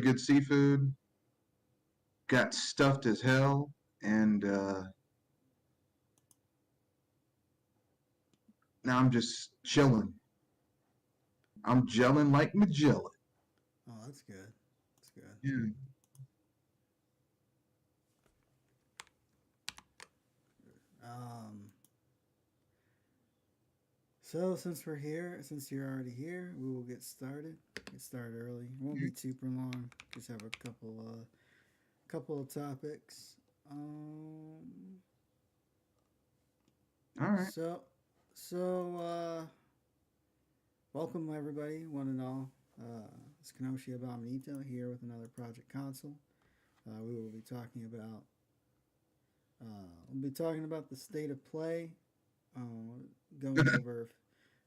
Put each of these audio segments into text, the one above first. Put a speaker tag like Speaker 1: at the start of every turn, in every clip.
Speaker 1: really good seafood. Got stuffed as hell, and now I'm just chilling. I'm gelling like Magellan.
Speaker 2: Oh, that's good. That's good.
Speaker 1: Yeah.
Speaker 2: Um, so since we're here, since you're already here, we will get started. Get started early. It won't be super long. Just have a couple of topics. Um,
Speaker 1: All right.
Speaker 2: so so welcome everybody, one and all. It's Kenoshi Abominito here with another Project Console. We will be talking about the state of play, going over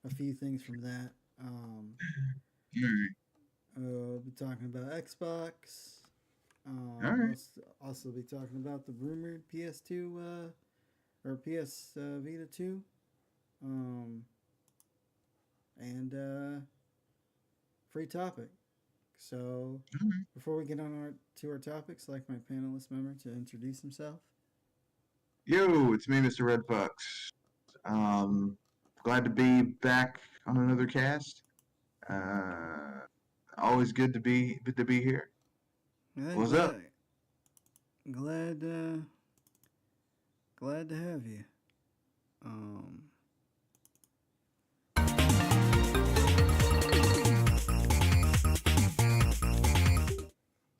Speaker 2: a few things from that.
Speaker 1: All right.
Speaker 2: We'll be talking about Xbox.
Speaker 1: All right.
Speaker 2: Also be talking about the rumored PS2 or PS Vita 2. Um, and free topic. So before we get on our topics, I'd like my panelist member to introduce himself.
Speaker 1: Yo, it's me, Mr. Red Fox. Um, Glad to be back on another cast. Uh, Always good to be here.
Speaker 2: Hey,
Speaker 1: What's up?
Speaker 2: glad, glad to have you. Um,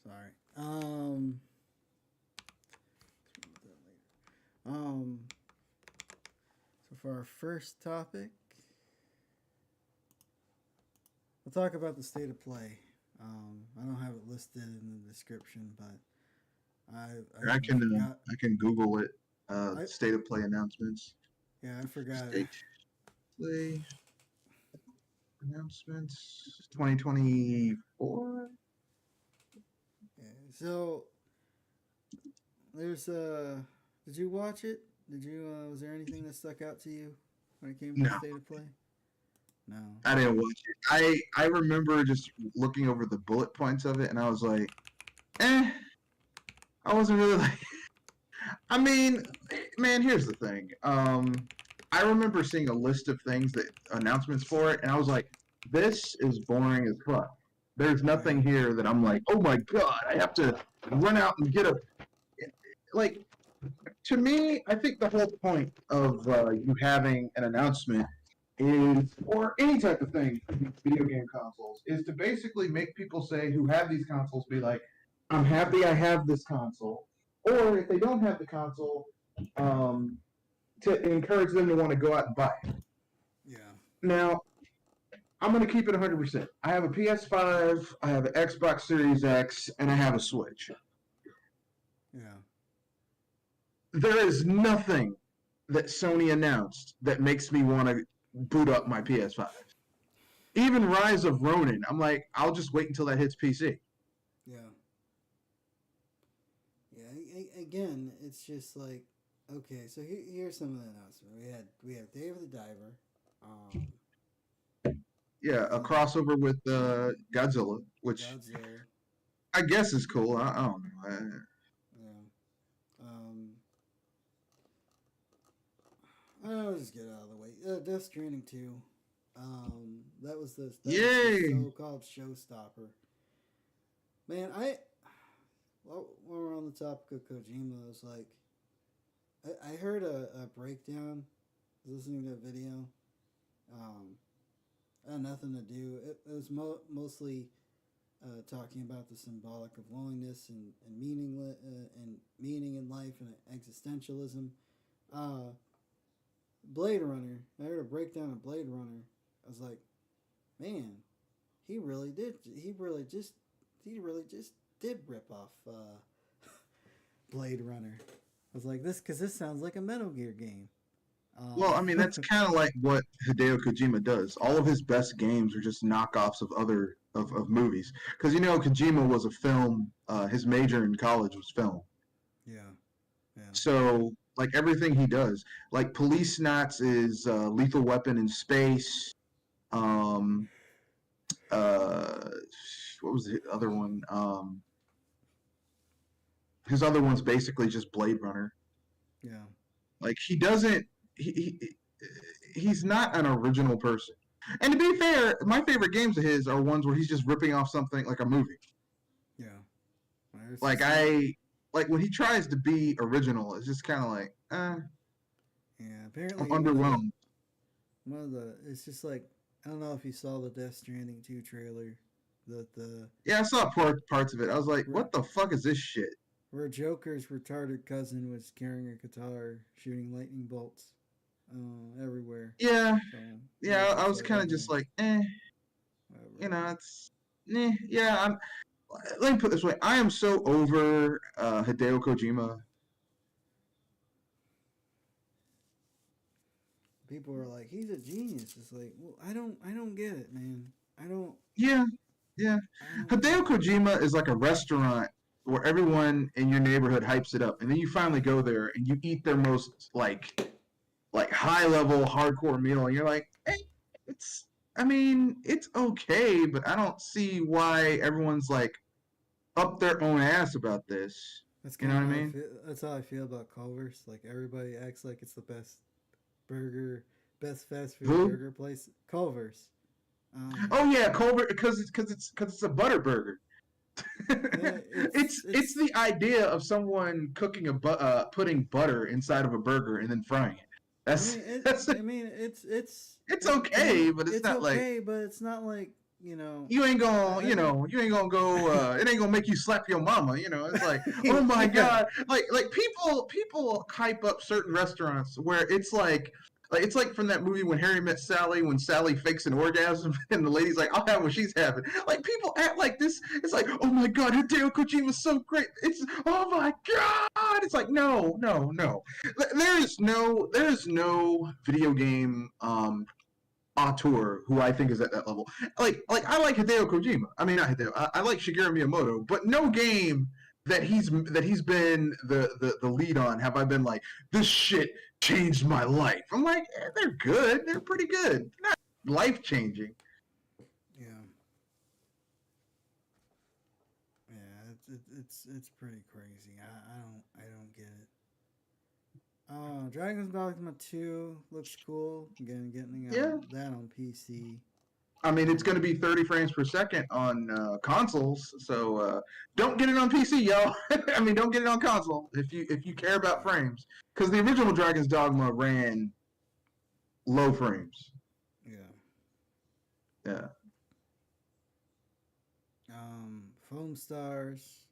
Speaker 2: Sorry. Um, so for our first topic, we'll talk about the state of play. I don't have it listed in the description, but
Speaker 1: I
Speaker 2: I
Speaker 1: can
Speaker 2: forgot.
Speaker 1: I can Google it.
Speaker 2: I
Speaker 1: State of play announcements.
Speaker 2: Yeah, I forgot.
Speaker 1: State play announcements 2024.
Speaker 2: Yeah, so there's did you watch it? Did you was there anything that stuck out to you when it came to the
Speaker 1: No,
Speaker 2: state of play? No.
Speaker 1: I didn't watch it. I remember just looking over the bullet points of it, and I was like, eh. I wasn't really like. I mean, man, here's the thing. I remember seeing a list of things that announcements for it, and I was like, this is boring as fuck. There's
Speaker 2: Right.
Speaker 1: nothing here that I'm like, oh my god, I have to run out and get a like. To me, I think the whole point of you having an announcement is, or any type of thing, video game consoles, is to basically make people say who have these consoles be like, I'm happy I have this console. Or if they don't have the console, um, to encourage them to want to go out and buy it.
Speaker 2: Yeah.
Speaker 1: Now, I'm going to keep it 100%. I have a PS5, I have an Xbox Series X, and I have a Switch.
Speaker 2: Yeah.
Speaker 1: There is nothing that Sony announced that makes me want to boot up my PS5. Even Rise of Ronin, I'm like, I'll just wait until that hits PC.
Speaker 2: Yeah. Yeah. Again, it's just like okay. So here's some of the announcements. We have Dave the Diver. Um,
Speaker 1: Yeah, a
Speaker 2: uh,
Speaker 1: crossover with Godzilla, which
Speaker 2: Godzilla.
Speaker 1: I guess is cool. I don't know.
Speaker 2: Yeah. Um, I'll just get out of the way. Death Stranding 2. That was the
Speaker 1: Yay!
Speaker 2: so-called showstopper. Man, when we're on the topic of Kojima, I was like, I heard a breakdown. I was listening to a video. Um, it had nothing to do. It was mostly talking about the symbolic of loneliness and meaning in life and existentialism. Uh, Blade Runner. I heard a breakdown of Blade Runner. I was like, man, he really did. He really just did rip off Blade Runner. I was like, this sounds like a Metal Gear game.
Speaker 1: Well, I mean, that's kind of like what Hideo Kojima does. All of his best games are just knockoffs of other of movies. Because Kojima was a film. His major in college was film.
Speaker 2: Yeah, yeah,
Speaker 1: So like everything he does, like Police Knots is Lethal Weapon in space. Um, uh, what was the other one? His other one's basically just Blade Runner.
Speaker 2: Yeah.
Speaker 1: Like he doesn't he's not an original person. And to be fair, my favorite games of his are ones where he's just ripping off something like a movie.
Speaker 2: Yeah. It's
Speaker 1: Like
Speaker 2: just like,
Speaker 1: like when he tries to be original, it's just kind of like,
Speaker 2: yeah.
Speaker 1: I'm
Speaker 2: Apparently,
Speaker 1: underwhelmed.
Speaker 2: it's just like, I don't know if you saw the Death Stranding 2 trailer. The
Speaker 1: Yeah, I saw parts of it. I was like, what the fuck is this shit?
Speaker 2: where Joker's retarded cousin was carrying a guitar, shooting lightning bolts everywhere.
Speaker 1: Yeah,
Speaker 2: So
Speaker 1: yeah. I was
Speaker 2: like,
Speaker 1: kind of
Speaker 2: okay,
Speaker 1: just like,
Speaker 2: whatever.
Speaker 1: it's, yeah. Let me put it this way: I am so over Hideo Kojima.
Speaker 2: People are like, he's a genius. It's like, well, I don't get it, man. I don't,
Speaker 1: Yeah, yeah.
Speaker 2: I don't get
Speaker 1: Hideo
Speaker 2: it.
Speaker 1: Kojima is like a restaurant where everyone in your neighborhood hypes it up, and then you finally go there and you eat their most like high level hardcore meal, and you're like, hey, it's. I mean, it's okay, but I don't see why everyone's like up their own ass about this.
Speaker 2: That's
Speaker 1: You know
Speaker 2: kind
Speaker 1: what
Speaker 2: of
Speaker 1: I
Speaker 2: how I
Speaker 1: mean?
Speaker 2: feel. That's how I feel about Culver's. Like everybody acts like it's the best burger, best fast food
Speaker 1: Who?
Speaker 2: burger place. Culver's.
Speaker 1: Oh yeah, Culver, because it's a butter burger. It's
Speaker 2: It's.
Speaker 1: the idea of someone cooking putting butter inside of a burger and then frying it.
Speaker 2: I
Speaker 1: That's
Speaker 2: mean it.
Speaker 1: that's
Speaker 2: I mean
Speaker 1: it's
Speaker 2: to me
Speaker 1: okay, but it's
Speaker 2: it's
Speaker 1: not like
Speaker 2: okay, but it's not like you know.
Speaker 1: you ain't gonna,
Speaker 2: I think
Speaker 1: you ain't gonna go. It ain't gonna make you slap your mama. It's like, oh my
Speaker 2: yeah.
Speaker 1: god, like people hype up certain restaurants where it's like from that movie When Harry Met Sally, when Sally fakes an orgasm and the lady's like, I'll have what she's having. Like people act like this. It's like, oh my god, Hideo Kojima's so great. It's oh my god. It's like no. There is no video game auteur who I think is at that level. Like I like Hideo Kojima. I mean not Hideo. I like Shigeru Miyamoto, but no game that he's been the lead on have I been like, this shit changed my life. I'm like, they're good. They're pretty good. Not life changing.
Speaker 2: Yeah. Yeah. It's pretty crazy. I don't get it. Dragon's Dogma 2 looks cool. Again, getting
Speaker 1: Yeah.
Speaker 2: that on PC.
Speaker 1: I mean, it's going to be 30 frames per second on consoles, so don't get it on PC, y'all. I mean, don't get it on console if you care about frames, because the original Dragon's Dogma ran low frames.
Speaker 2: Yeah.
Speaker 1: Yeah.
Speaker 2: Foam Stars.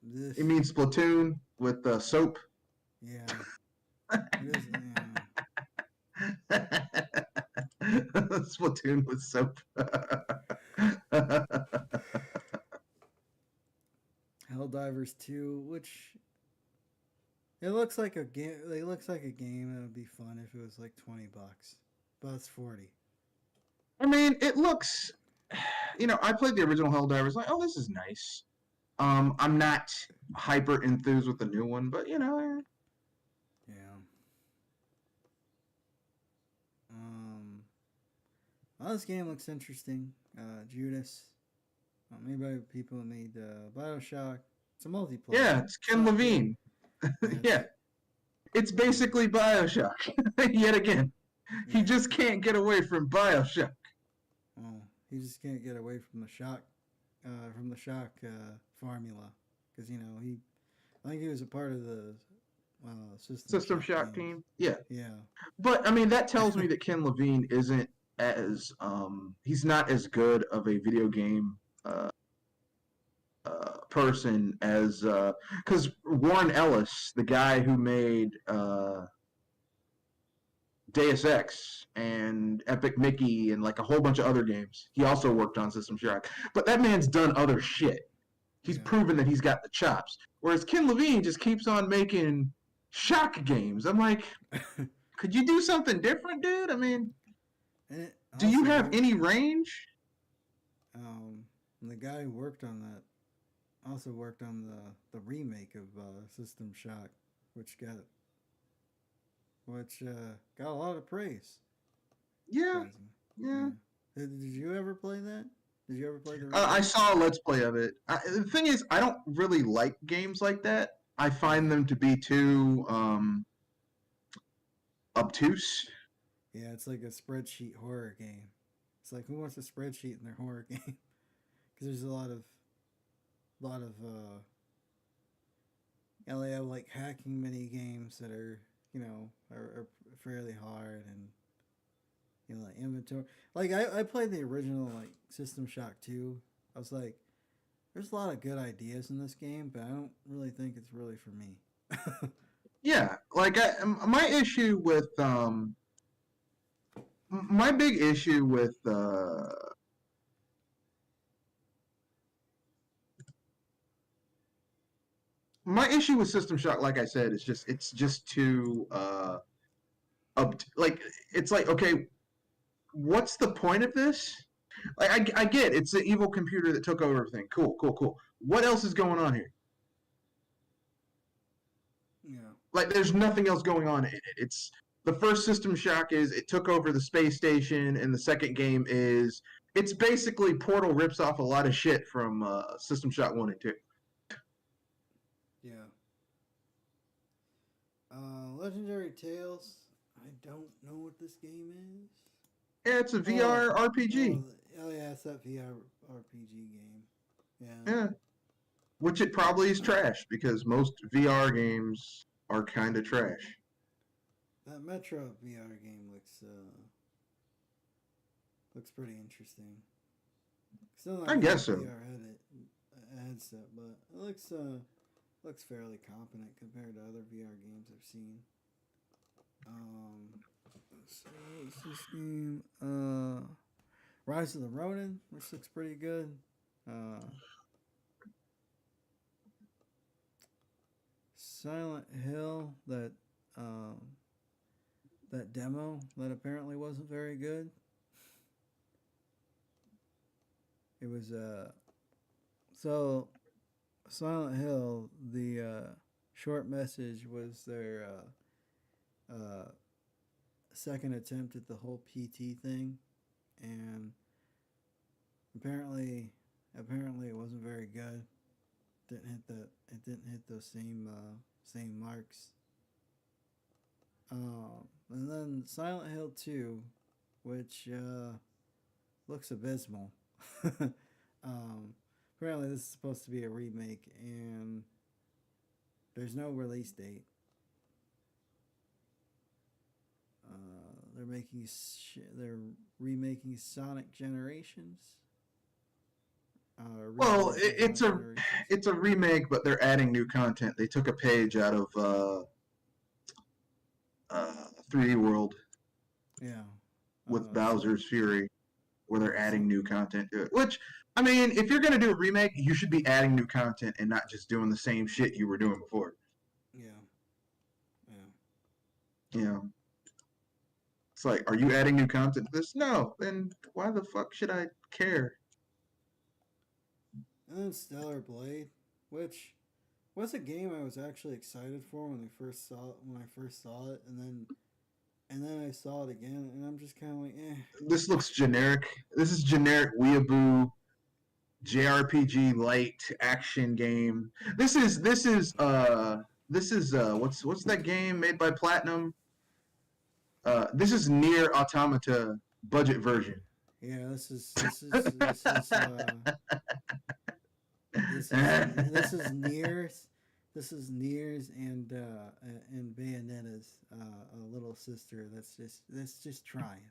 Speaker 2: This.
Speaker 1: You mean Splatoon with soap?
Speaker 2: Yeah. It is.
Speaker 1: Splatoon with soap.
Speaker 2: Helldivers 2, which it looks like a game. It looks like a game that would be fun if it was like $20, but it's 40.
Speaker 1: I mean, it looks. I played the original Helldivers. Like, oh, this is nice. I'm not hyper enthused with the new one, but
Speaker 2: Yeah. Well, this game looks interesting. Judas. Made by people who made Bioshock. It's a multiplayer.
Speaker 1: yeah, it's Ken Levine. Yeah, it's basically Bioshock yet again. He just can't get away from Bioshock.
Speaker 2: Well, he just can't get away from the shock, formula, because I think he was a part of the
Speaker 1: System Shock
Speaker 2: games.
Speaker 1: team. Yeah.
Speaker 2: Yeah.
Speaker 1: But I mean, that tells me that Ken Levine isn't he's not as good of a video game person as because Warren Ellis, the guy who made Deus Ex and Epic Mickey and like a whole bunch of other games, he also worked on System Shock. But that man's done other shit. He's proven that he's got the chops. Whereas Ken Levine just keeps on making shock games. I'm like, could you do something different, dude? I mean, do you have any range?
Speaker 2: The guy who worked on that also worked on the remake of System Shock, which got a lot of praise.
Speaker 1: Yeah. Yeah.
Speaker 2: Did you ever play that? Did you ever play the
Speaker 1: I
Speaker 2: remake?
Speaker 1: saw a Let's Play of it. The thing is, I don't really like games like that. I find
Speaker 2: Yeah.
Speaker 1: them to be too obtuse.
Speaker 2: Yeah, it's like a spreadsheet horror game. It's like who wants a spreadsheet in their horror game? Because there's a lot of they have like hacking mini games that are are fairly hard, and like inventory. Like I played the original like System Shock 2. I was like, there's a lot of good ideas in this game, but I don't really think it's really for me.
Speaker 1: Yeah, like my issue with my big issue with my issue with System Shock, like I said, is just it's just too like it's like okay, what's the point of this? Like I get it's the evil computer that took over everything. Cool, cool, cool. What else is going on here?
Speaker 2: Yeah.
Speaker 1: Like there's nothing else going on in it. It's the first System Shock is it took over the space station, and the second game is it's basically Portal rips off a lot of shit from System Shock 1 and 2.
Speaker 2: Yeah. Legendary Tales. I don't know what this game is.
Speaker 1: Yeah, it's a
Speaker 2: Oh,
Speaker 1: VR RPG.
Speaker 2: oh yeah, it's that VR RPG game. Yeah.
Speaker 1: Yeah, which it probably is trash because most VR games are kind of trash.
Speaker 2: That Metro VR game looks pretty interesting. Still not
Speaker 1: I
Speaker 2: got a
Speaker 1: guess so.
Speaker 2: headset, but it looks fairly competent compared to other VR games I've seen. So what's this game? Rise of the Ronin, which looks pretty good. Uh, Silent Hill, um, that demo that apparently wasn't very good. It was so Silent Hill. The short message was their second attempt at the whole PT thing, and apparently it wasn't very good. Didn't hit those same marks. And then Silent Hill 2, which looks abysmal. Apparently this is supposed to be a remake, and there's no release date. They're remaking Sonic Generations.
Speaker 1: Well,
Speaker 2: Sonic Generations.
Speaker 1: it's a remake, but they're adding new content. They took a page out of 3D World
Speaker 2: Yeah.
Speaker 1: with Bowser's Fury, where they're adding new content to it. Which, I mean, if you're gonna do a remake, you should be adding new content and not just doing the same shit you were doing before.
Speaker 2: Yeah. Yeah.
Speaker 1: You know, it's like, are you adding new content to this? No. Then why the fuck should I care?
Speaker 2: And then Stellar Blade, which was a game I was actually excited for when I first saw it, and then I saw it again, and I'm just kind of like, eh.
Speaker 1: This looks generic. This is generic weeaboo JRPG light action game. This is what's that game made by Platinum? This is Near Automata budget version.
Speaker 2: Yeah, this is Nears. This is Nears and Bayonetta's little sister. That's just trying.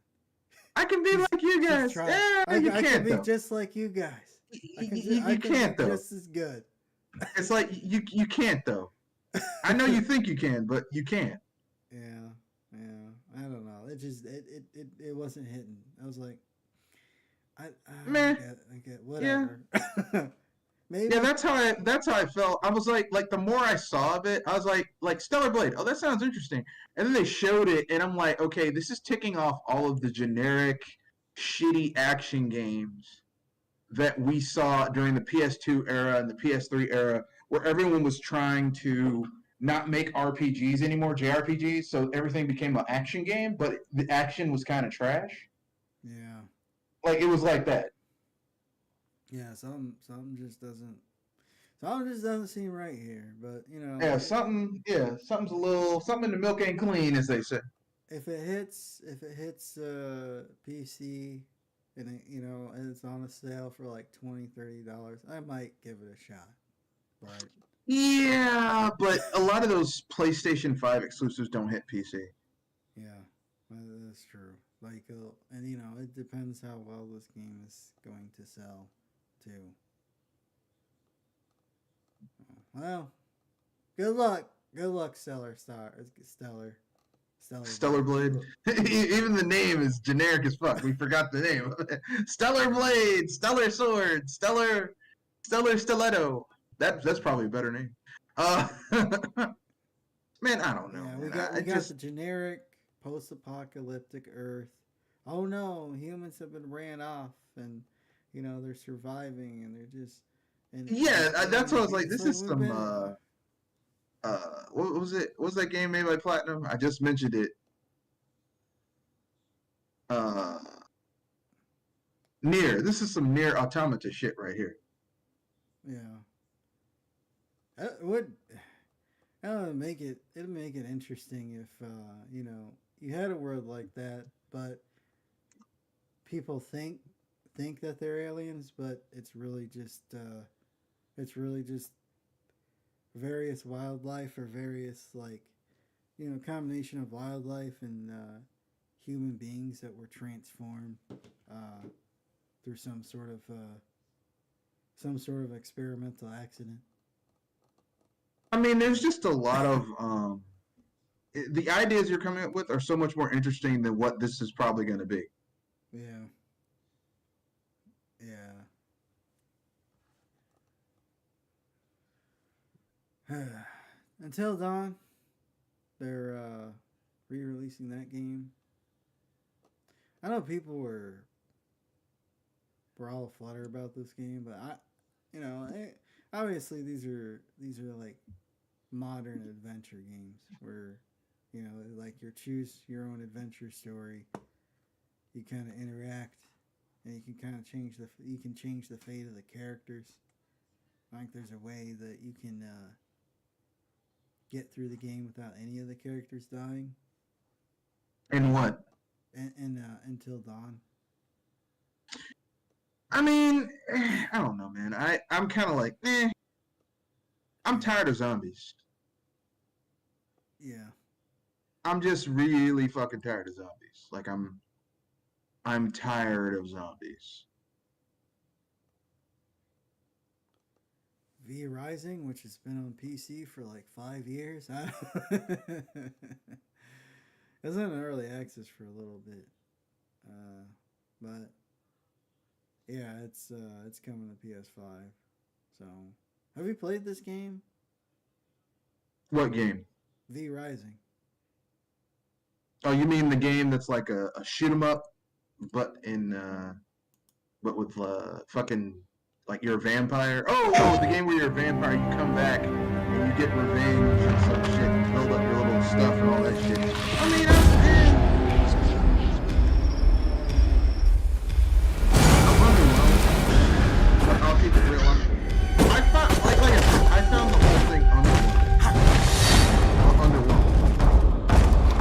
Speaker 1: I can be like you guys. Yeah, you
Speaker 2: I
Speaker 1: can't
Speaker 2: can be
Speaker 1: though.
Speaker 2: just like you guys.
Speaker 1: You can't though.
Speaker 2: Just as good.
Speaker 1: It's like you can't though. I know you think you can, but you can't.
Speaker 2: Yeah. I don't know. It wasn't hitting. I was like, I get whatever. Yeah. Maybe.
Speaker 1: Yeah, that's how I felt. I was like the more I saw of it, I was like Stellar Blade. Oh, that sounds interesting. And then they showed it, and I'm like, okay, this is ticking off all of the generic, shitty action games that we saw during the PS2 era and the PS3 era, where everyone was trying to not make RPGs anymore, JRPGs, so everything became an action game, but the action was kind of trash.
Speaker 2: Yeah.
Speaker 1: Like it was like that.
Speaker 2: Yeah, something just doesn't. Something just doesn't seem right here. But you know,
Speaker 1: Yeah, something's a little something in the milk ain't clean, as they say.
Speaker 2: if it hits PC and it's on a sale for like $20-$30, I might give it a shot. But
Speaker 1: Yeah, but a lot of those PlayStation 5 exclusives don't hit PC.
Speaker 2: yeah, that's true. Like, and it depends how well this game is going to sell, too. Well, good luck. Good luck, Stellar
Speaker 1: Stellar
Speaker 2: Blade.
Speaker 1: Blade. Even the name is generic as fuck. We forgot the name. Stellar Blade, Stellar Sword, Stellar Stiletto. That's probably a better name. Uh, man, I don't know,
Speaker 2: Yeah, we
Speaker 1: man.
Speaker 2: got
Speaker 1: I
Speaker 2: we got
Speaker 1: just
Speaker 2: the generic post-apocalyptic Earth. Oh no, humans have been ran off, and they're surviving, and they're just
Speaker 1: yeah, that's what I was like.
Speaker 2: it's
Speaker 1: This
Speaker 2: like
Speaker 1: is
Speaker 2: we've
Speaker 1: some
Speaker 2: been.
Speaker 1: what was it? What was that game made by Platinum? I just mentioned it. Uh, Near. This is some Near Automata shit right here.
Speaker 2: Yeah, it would. It'd make it interesting if you had a world like that, but people think that they're aliens, but it's really just various wildlife or various combination of wildlife and human beings that were transformed uh, through some sort of experimental accident.
Speaker 1: I mean, there's just a lot of the ideas you're coming up with are so much more interesting than what this is probably going to be.
Speaker 2: Yeah, yeah. Until Dawn, they're re-releasing that game. I know people were all aflutter about this game, but obviously these are like modern adventure games where like you choose your own adventure story. You kind of interact, and you can kind of change the fate of the characters. I think there's a way that you can get through the game without any of the characters dying.
Speaker 1: And what?
Speaker 2: And Until Dawn.
Speaker 1: I mean, I don't know, man. I'm kind of like, I'm tired of zombies.
Speaker 2: Yeah.
Speaker 1: I'm just really fucking tired of zombies. Like I'm tired of zombies.
Speaker 2: V Rising, which has been on PC for like 5 years. It's in early access for a little bit, but yeah, it's coming to PS5. So, have you played this game,
Speaker 1: What game?
Speaker 2: V Rising?
Speaker 1: Oh, you mean the game that's like a shoot 'em up, but but with fucking like you're a vampire? Oh, the game where you're a vampire, you come back and you get revenge and some shit, and build up your little stuff and all that shit. I mean, I'm underwhelmed. But I'll keep it real. I found like I said, I found the whole thing underwhelming.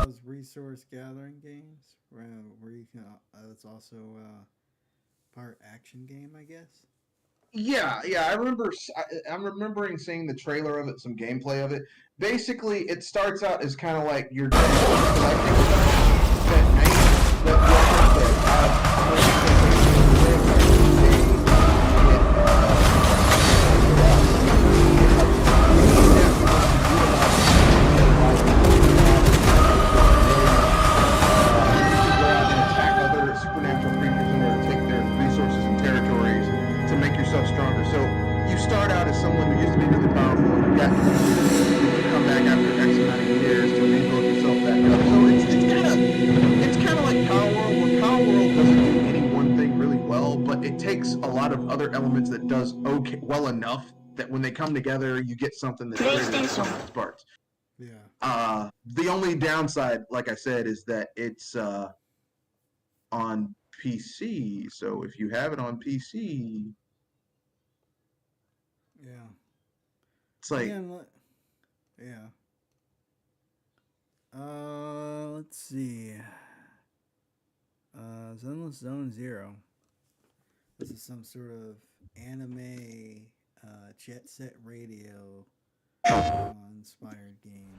Speaker 2: Those resource gathering games where you can. It's also part action game, I guess.
Speaker 1: Yeah. I remember. I'm remembering seeing the trailer of it, some gameplay of it. Basically, it starts out as kind of like you're collecting stuff at night, but supernatural creatures in order to take their resources and territories to make yourself stronger. So you start out as someone who used to be really powerful. You got you come back after X amount of years to rebuild yourself back up. So it's kind of like Palworld, where Palworld doesn't do any one thing really well, but it takes a lot of other elements that does okay well enough that when they come together, you get something that's greater than the sum of its parts.
Speaker 2: Yeah.
Speaker 1: The only downside, like I said, is that it's on PC. So if you have it on PC,
Speaker 2: Yeah.
Speaker 1: it's like,
Speaker 2: Again, yeah. Let's see. Zenless Zone Zero. This is some sort of anime Jet Set Radio inspired game.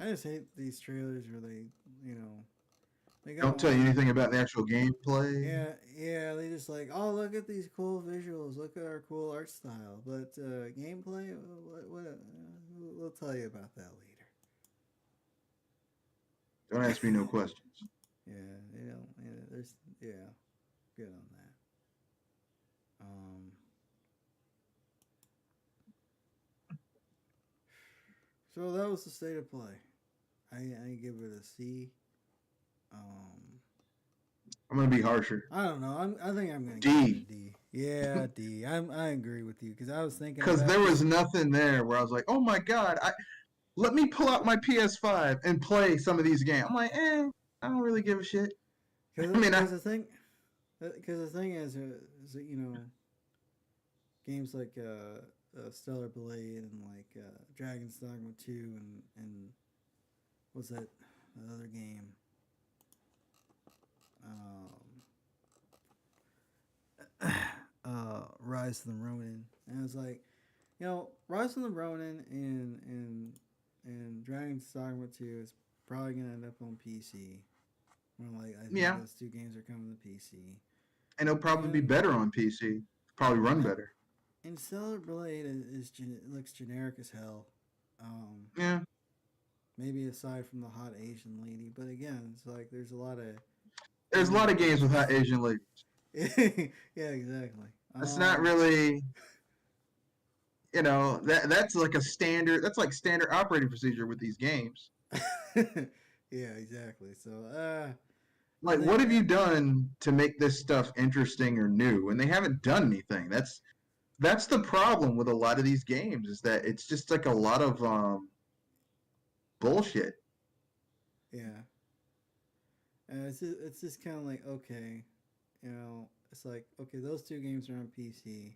Speaker 2: I just hate these trailers where they got
Speaker 1: don't tell you
Speaker 2: one.
Speaker 1: anything about the actual gameplay.
Speaker 2: Yeah, they just like, oh, look at these cool visuals, look at our cool art style, but gameplay, we'll tell you about that later.
Speaker 1: Don't ask me no questions.
Speaker 2: Yeah, there's good on that. So that was the state of play. I give it a C.
Speaker 1: I'm gonna be harsher.
Speaker 2: I don't know. I think I'm gonna
Speaker 1: D.
Speaker 2: give it a D. Yeah, D. I agree with you because I was thinking
Speaker 1: Because there was nothing there where I was like, oh my god, let me pull out my PS5 and play some of these games. I'm like, I don't really give a shit.
Speaker 2: Because the thing is games like Stellar Blade and like Dragon's Dogma 2 and what's that other game? Rise of the Ronin, and I was like, Rise of the Ronin and Dragon's Dogma 2 is probably gonna end up on PC. I think those two games are coming to PC.
Speaker 1: And it'll probably be better on PC. Probably run better.
Speaker 2: And Stellar Blade looks generic as hell.
Speaker 1: Yeah.
Speaker 2: Maybe aside from the hot Asian lady, but again, it's like there's a lot
Speaker 1: of games with hot Asian ladies.
Speaker 2: Yeah, exactly.
Speaker 1: It's not really, that's like a standard. That's like standard operating procedure with these games.
Speaker 2: Yeah, exactly. So,
Speaker 1: what have you done to make this stuff interesting or new? And they haven't done anything. That's the problem with a lot of these games, is that it's just like a lot of bullshit.
Speaker 2: Yeah. And it's just kind of like, okay, it's like, okay, those two games are on PC.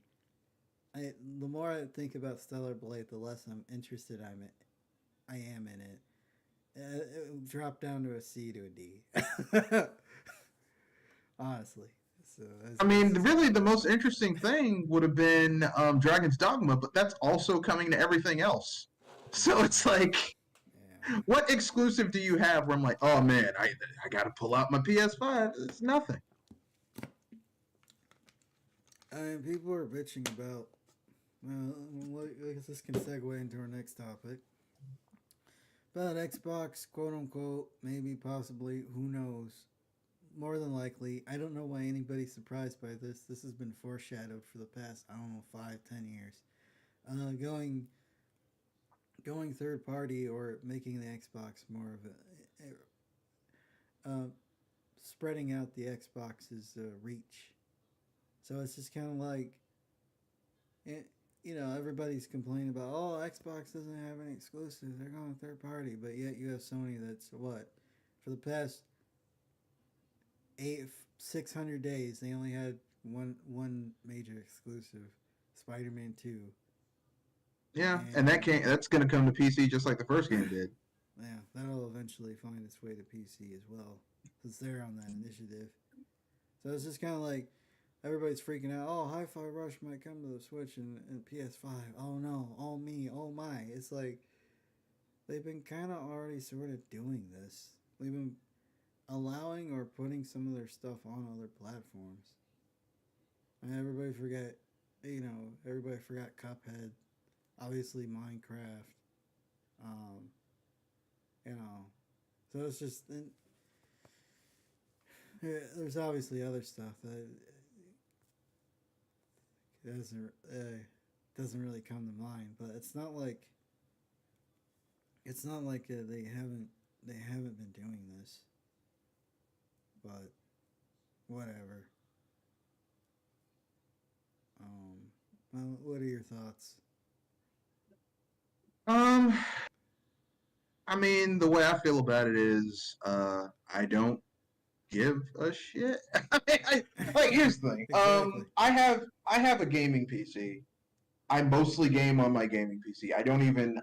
Speaker 2: The more I think about Stellar Blade, the less I'm interested I am in it. It dropped down to a C to a D. Honestly. So
Speaker 1: really, the most interesting thing would have been Dragon's Dogma, but that's also coming to everything else. So it's like, what exclusive do you have where I'm like, oh man, I got to pull out my PS5? It's nothing.
Speaker 2: People are bitching about. Well, I guess this can segue into our next topic. About Xbox, quote unquote, maybe, possibly, who knows? More than likely, I don't know why anybody's surprised by this. This has been foreshadowed for the past, 5-10 years. Going third party or making the Xbox more of spreading out the Xbox's reach. So it's just kind of like, everybody's complaining about, Xbox doesn't have any exclusives. They're going third party, but yet you have Sony that's what? For the past 600 days, they only had one major exclusive, Spider-Man 2.
Speaker 1: Yeah, and that's going to come to PC just like the first game did.
Speaker 2: Yeah, that'll eventually find its way to PC as well, since they're on that initiative. So it's just kind of like, everybody's freaking out. Oh, Hi-Fi Rush might come to the Switch and PS5. Oh no, oh me, oh my. It's like they've been kind of already sort of doing this. They've been allowing or putting some of their stuff on other platforms. And everybody forgot Cuphead. Obviously, Minecraft. Um, you know, so it's just there's obviously other stuff that doesn't really come to mind. But it's not like they haven't been doing this. But whatever. Well, what are your thoughts?
Speaker 1: Um, I mean, the way I feel about it is, I don't give a shit. Like, here's the thing.
Speaker 2: Exactly.
Speaker 1: I have a gaming PC. I mostly game on my gaming PC. I don't even.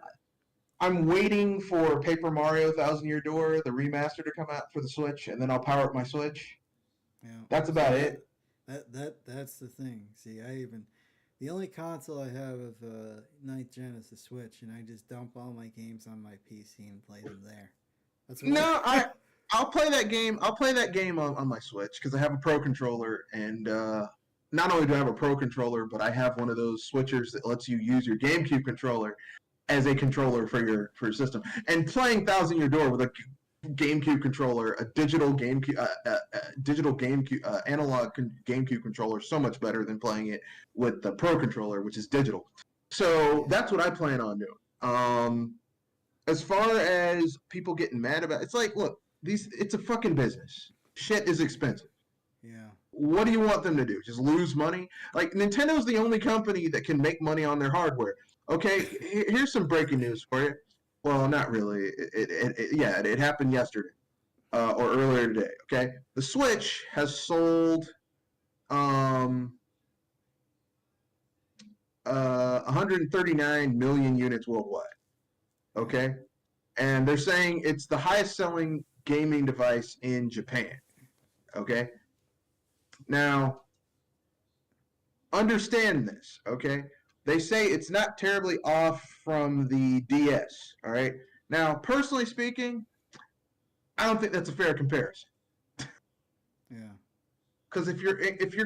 Speaker 1: I'm waiting for Paper Mario Thousand Year Door, the remaster, to come out for the Switch, and then I'll power up my Switch.
Speaker 2: Yeah.
Speaker 1: That's
Speaker 2: See
Speaker 1: about
Speaker 2: that
Speaker 1: it.
Speaker 2: that's the thing. See, the only console I have of ninth gen is the Switch, and I just dump all my games on my PC and play them there. That's what
Speaker 1: No,
Speaker 2: I.
Speaker 1: I'll play that game. I'll play that game on my Switch because I have a Pro controller, and not only do I have a Pro controller, but I have one of those switchers that lets you use your GameCube controller as a controller for your system. And playing Thousand Year Door with a GameCube controller, a digital GameCube analog GameCube controller, so much better than playing it with the Pro controller, which is digital. So
Speaker 2: Yeah.
Speaker 1: that's what I plan on doing. As far as people getting mad about, it's like, look, it's a fucking business. Shit is expensive.
Speaker 2: Yeah.
Speaker 1: What do you want them to do? Just lose money? Like, Nintendo's the only company that can make money on their hardware. Okay, here's some breaking news for you. Well, not really. It happened yesterday or earlier today. Okay, the Switch has sold 139 million units worldwide.
Speaker 2: Yeah.
Speaker 1: Okay, and they're saying it's the highest selling gaming device in Japan. Okay, now understand this. Okay, they say it's not terribly off from the DS. All right, now personally speaking, I don't think that's a fair comparison.
Speaker 2: Yeah.
Speaker 1: Because if you're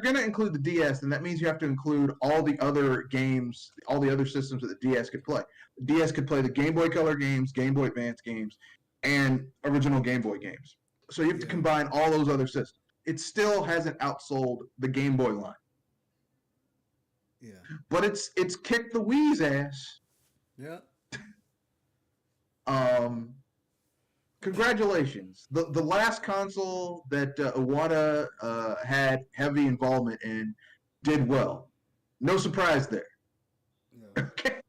Speaker 1: going to include the DS, then that means you have to include all the other games, all the other systems that the DS could play. The DS could play the Game Boy Color games, Game Boy Advance games, and original Game Boy games. So you have to
Speaker 2: Yeah.
Speaker 1: combine all those other systems. It still hasn't outsold the Game Boy line,
Speaker 2: Yeah.
Speaker 1: but it's kicked the Wii's ass.
Speaker 2: Yeah.
Speaker 1: Um, Congratulations. The last console that Iwata had heavy involvement in did well. No surprise there.
Speaker 2: Yeah.
Speaker 1: Okay.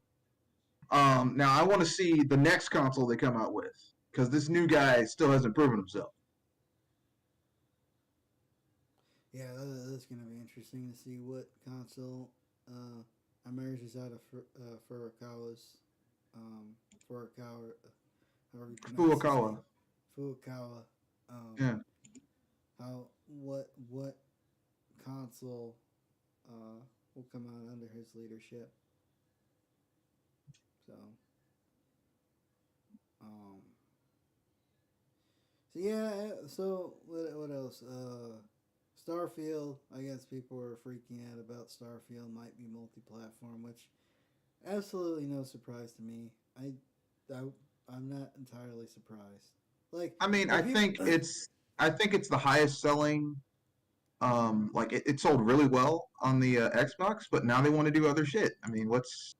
Speaker 1: Now I want to see the next console they come out with because this new guy still hasn't proven himself.
Speaker 2: Yeah, that's gonna be interesting to see what console emerges out of Furukawa's um, Furukawa, however you pronounce his
Speaker 1: Furukawa.
Speaker 2: name, Furukawa. Um,
Speaker 1: Yeah.
Speaker 2: how what console will come out under his leadership? So, um, so yeah. So what else? Starfield. I guess people are freaking out about Starfield might be multi-platform, which absolutely no surprise to me. I I'm not entirely surprised. Like
Speaker 1: I mean,
Speaker 2: like people.
Speaker 1: I think it's the highest selling. Like it sold really well on the Xbox, but now they want to do other shit. I mean, what's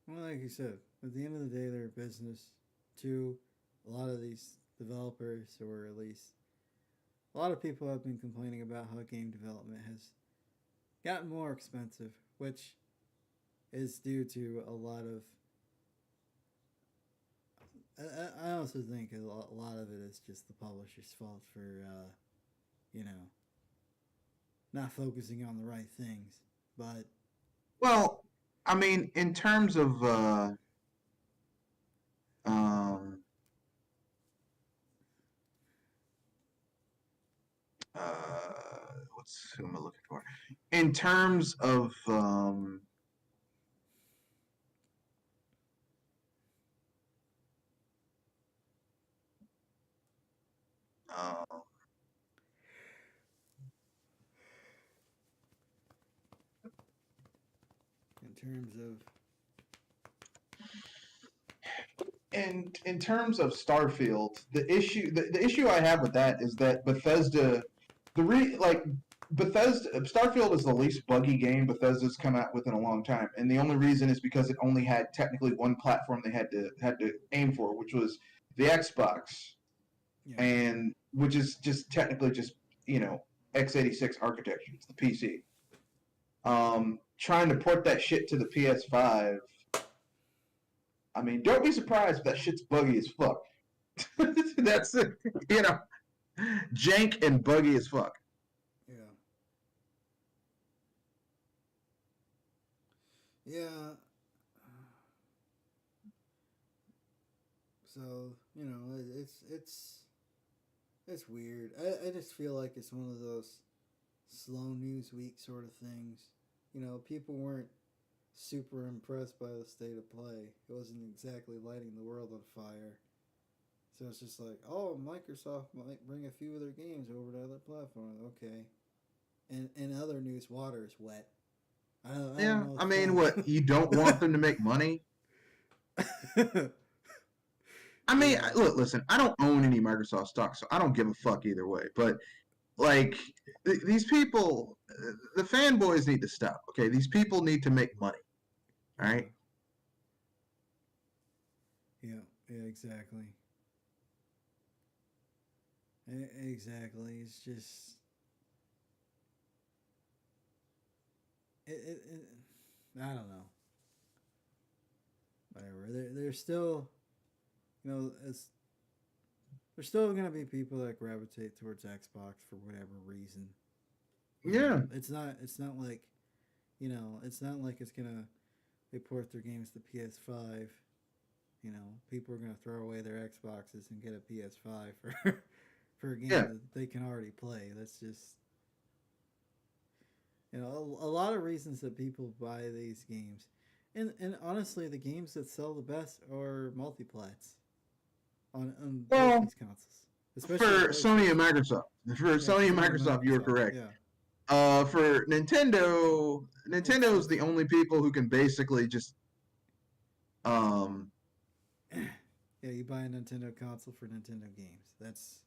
Speaker 2: Well, like you said, at the end of the day, they're a business. Too, a lot of these developers, or at least a lot of people, have been complaining about how game development has gotten more expensive, which is due to a lot of. I also think a lot of it is just the publisher's fault for, you know, not focusing on the right things. But
Speaker 1: well? I mean, in terms of um, uh, who am I looking for? In terms of uh,
Speaker 2: In terms of
Speaker 1: in terms of Starfield, the issue I have with that is that Bethesda, Bethesda Starfield is the least buggy game Bethesda's come out with in a long time, and the only reason is because it only had technically one platform they had to aim for, which was the Xbox,
Speaker 2: yeah,
Speaker 1: and which is just technically just x86 architecture. It's the PC. Trying to port that shit to the PS5. I mean, don't be surprised if that shit's buggy as fuck. That's you know, jank and buggy as fuck.
Speaker 2: yeah, yeah. So it's weird. I just feel like it's one of those slow news week sort of things. People weren't super impressed by the state of play. It wasn't exactly lighting the world on fire. So it's just like, oh, Microsoft might bring a few of their games over to other platforms. Okay. And in other news, water is wet. I don't
Speaker 1: Yeah,
Speaker 2: know.
Speaker 1: I mean, what you don't want them to make money? I mean,
Speaker 2: Yeah.
Speaker 1: look, listen, I don't own any Microsoft stock, so I don't give a fuck either way. But like, these people, the fanboys need to stop. Okay, these people need to make money. All
Speaker 2: Yeah.
Speaker 1: right.
Speaker 2: Yeah. Yeah. Exactly. Exactly. It's just it I don't know. Whatever. They're still, it's there's still gonna be people that gravitate towards Xbox for whatever reason.
Speaker 1: Yeah.
Speaker 2: It's not like, it's not like it's gonna they port their games to PS5. People are gonna throw away their Xboxes and get a PS5 for for a game
Speaker 1: Yeah.
Speaker 2: that they can already play. That's just a lot of reasons that people buy these games. And honestly, the games that sell the best are multiplats on both
Speaker 1: Well,
Speaker 2: these consoles, especially
Speaker 1: for Sony and
Speaker 2: PlayStation.
Speaker 1: Microsoft, for
Speaker 2: Yeah, for
Speaker 1: Sony and
Speaker 2: Sony and
Speaker 1: Microsoft, you are
Speaker 2: Microsoft.
Speaker 1: correct.
Speaker 2: Yeah,
Speaker 1: For Nintendo, Nintendo's
Speaker 2: it's
Speaker 1: the only people who can basically just um
Speaker 2: yeah. You buy a Nintendo console for Nintendo games. That's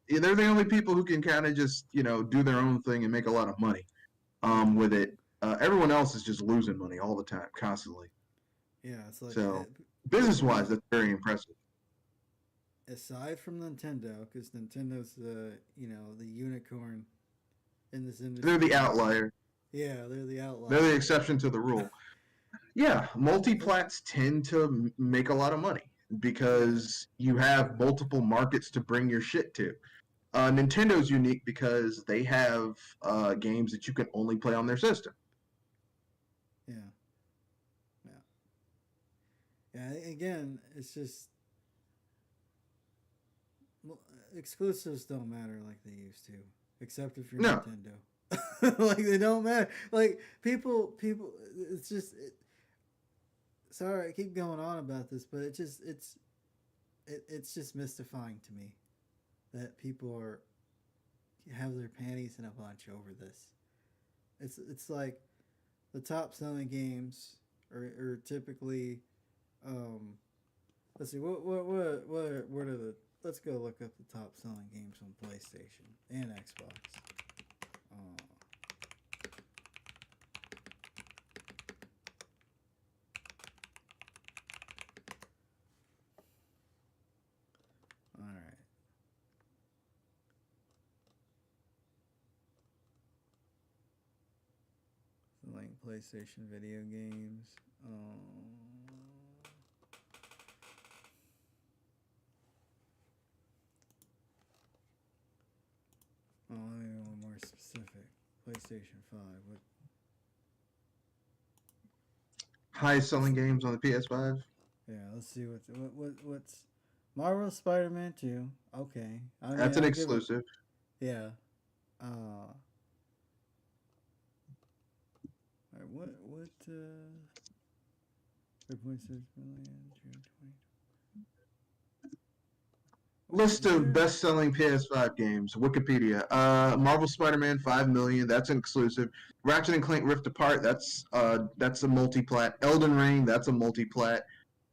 Speaker 1: yeah, they're the only people who can kind of just do their own thing and make a lot of money
Speaker 2: yeah,
Speaker 1: with it. Everyone else is just losing money all the time, constantly.
Speaker 2: yeah. It's like
Speaker 1: So business
Speaker 2: people
Speaker 1: wise,
Speaker 2: don't.
Speaker 1: that's very impressive.
Speaker 2: Aside from Nintendo, because Nintendo's the unicorn in this
Speaker 1: They're the
Speaker 2: industry.
Speaker 1: outlier.
Speaker 2: Yeah, they're the
Speaker 1: They're the
Speaker 2: outlier.
Speaker 1: exception to the rule. Yeah, multiplats tend to make a lot of money
Speaker 2: Yeah,
Speaker 1: because you have multiple markets to bring your shit to. Nintendo's unique because they have games that you can only play on their system.
Speaker 2: yeah, yeah, yeah. Again, it's just well, exclusives don't matter like they used to, except if you're
Speaker 1: No,
Speaker 2: Nintendo. Like they don't matter. Like people. It's just. Sorry, I keep going on about this, but it's just mystifying to me that people have their panties in a bunch over this. It's like the top selling games are typically um, let's see what are the let's go look up the top selling games on PlayStation and Xbox. Uh, all right. Like PlayStation video games. Oh, let me be one more specific. PlayStation 5.
Speaker 1: highest selling
Speaker 2: What's
Speaker 1: games on the PS5.
Speaker 2: yeah? Let's see what's Marvel Spider-Man 2. Okay, I mean
Speaker 1: That's an
Speaker 2: I'll give it.
Speaker 1: exclusive.
Speaker 2: Yeah. Uh, What 3.6 million June 20.
Speaker 1: List of best-selling PS5 games. Wikipedia. Marvel Spider-Man 5 million. That's an exclusive. Ratchet and Clank Rift Apart. That's a multiplat. Elden Ring. That's a multiplat.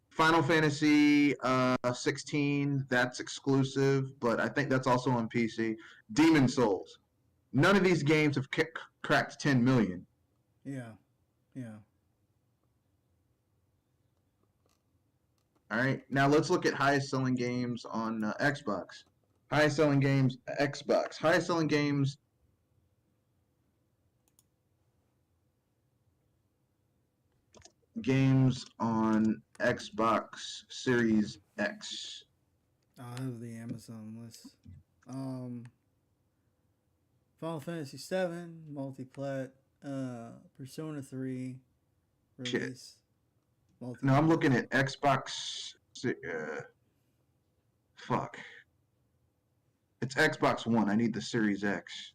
Speaker 1: Final Fantasy 16. That's exclusive, but I think that's also on PC. Demon Souls. None of these games have cracked 10 million.
Speaker 2: Yeah, yeah.
Speaker 1: All right, now let's look at highest selling games on Xbox. Highest selling games, Xbox. Highest selling games. Games on Xbox Series X.
Speaker 2: I have the Amazon list. Final Fantasy 7 multiplat. Persona 3
Speaker 1: Shit.
Speaker 2: release.
Speaker 1: No, I'm looking at Xbox. Fuck. It's Xbox One. I need the Series X.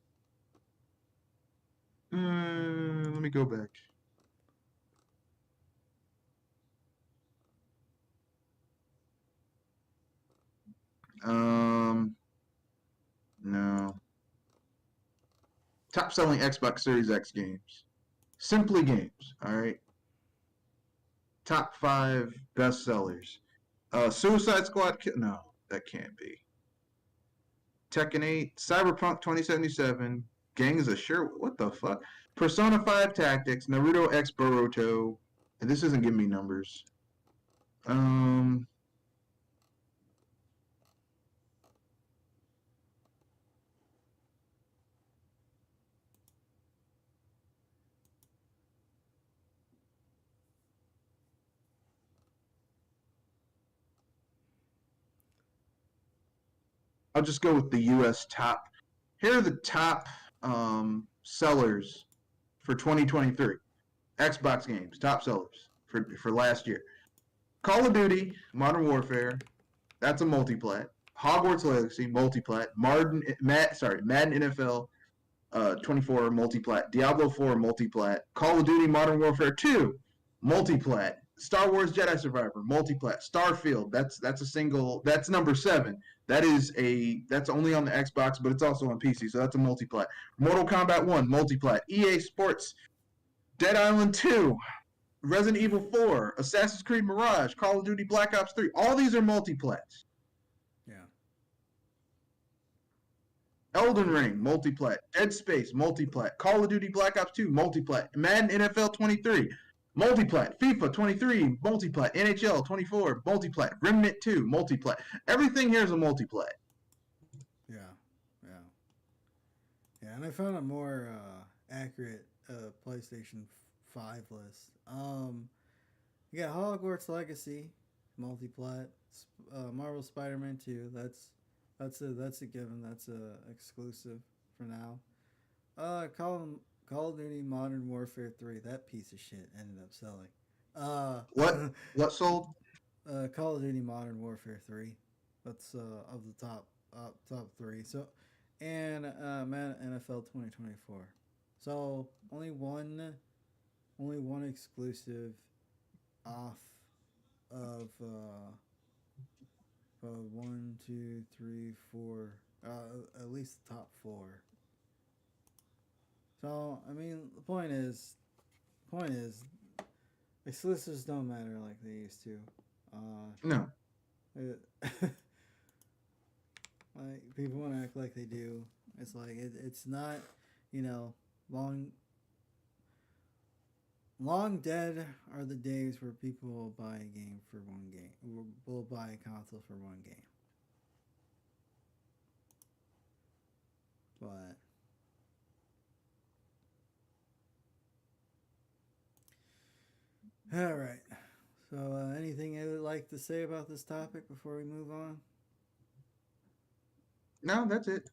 Speaker 1: Let me go back. No. Top selling Xbox Series X games. Simply Games. All right. Top 5 best sellers. Suicide Squad. No, that can't be. Tekken 8, Cyberpunk 2077, Gangs of Sure. What the fuck? Persona 5 Tactics, Naruto X Boruto. And this isn't giving me numbers. I'll just go with the U.S. top. Here are the top sellers for 2023. Xbox games, top sellers for last year. Call of Duty, Modern Warfare, that's a multiplat. Hogwarts Legacy, multiplat. Madden NFL 24 multiplat. Diablo 4 multiplat. Call of Duty Modern Warfare 2 multiplat. Star Wars Jedi Survivor multiplat. Starfield, that's a single. That's number 7. That's only on the Xbox, but it's also on PC, so that's a multiplat. Mortal Kombat 1 multiplat. EA Sports Dead Island 2, Resident Evil 4, Assassin's Creed Mirage, Call of Duty Black Ops 3. All these are multiplats.
Speaker 2: Yeah.
Speaker 1: Elden Ring, multiplat. Dead Space, multiplat. Call of Duty Black Ops 2, multiplat. Madden NFL 23, multiplat. FIFA 23, multiplat. NHL 24, multiplat. Remnant 2, multiplat. Everything here is a multiplat.
Speaker 2: Yeah, yeah, yeah. And I found a more accurate PlayStation 5 list. You got Hogwarts Legacy, multiplat. Marvel Spider-Man 2. That's a given. That's a exclusive for now. Call of Duty Modern Warfare 3. That piece of shit ended up selling.
Speaker 1: What sold?
Speaker 2: Call of Duty Modern Warfare 3. That's of the top 3. So, and Man NFL 2024. So only one exclusive off of 1, 2, 3, 4. At least the top 4. So I mean, the point is, exclusives don't matter like they used to.
Speaker 1: No.
Speaker 2: Like people want to act like they do. It's like it's not, you know, long dead are the days where people will buy a game for one game. Will buy a console for one game. But all right. So anything you would like to say about this topic before we move on?
Speaker 1: No, that's it.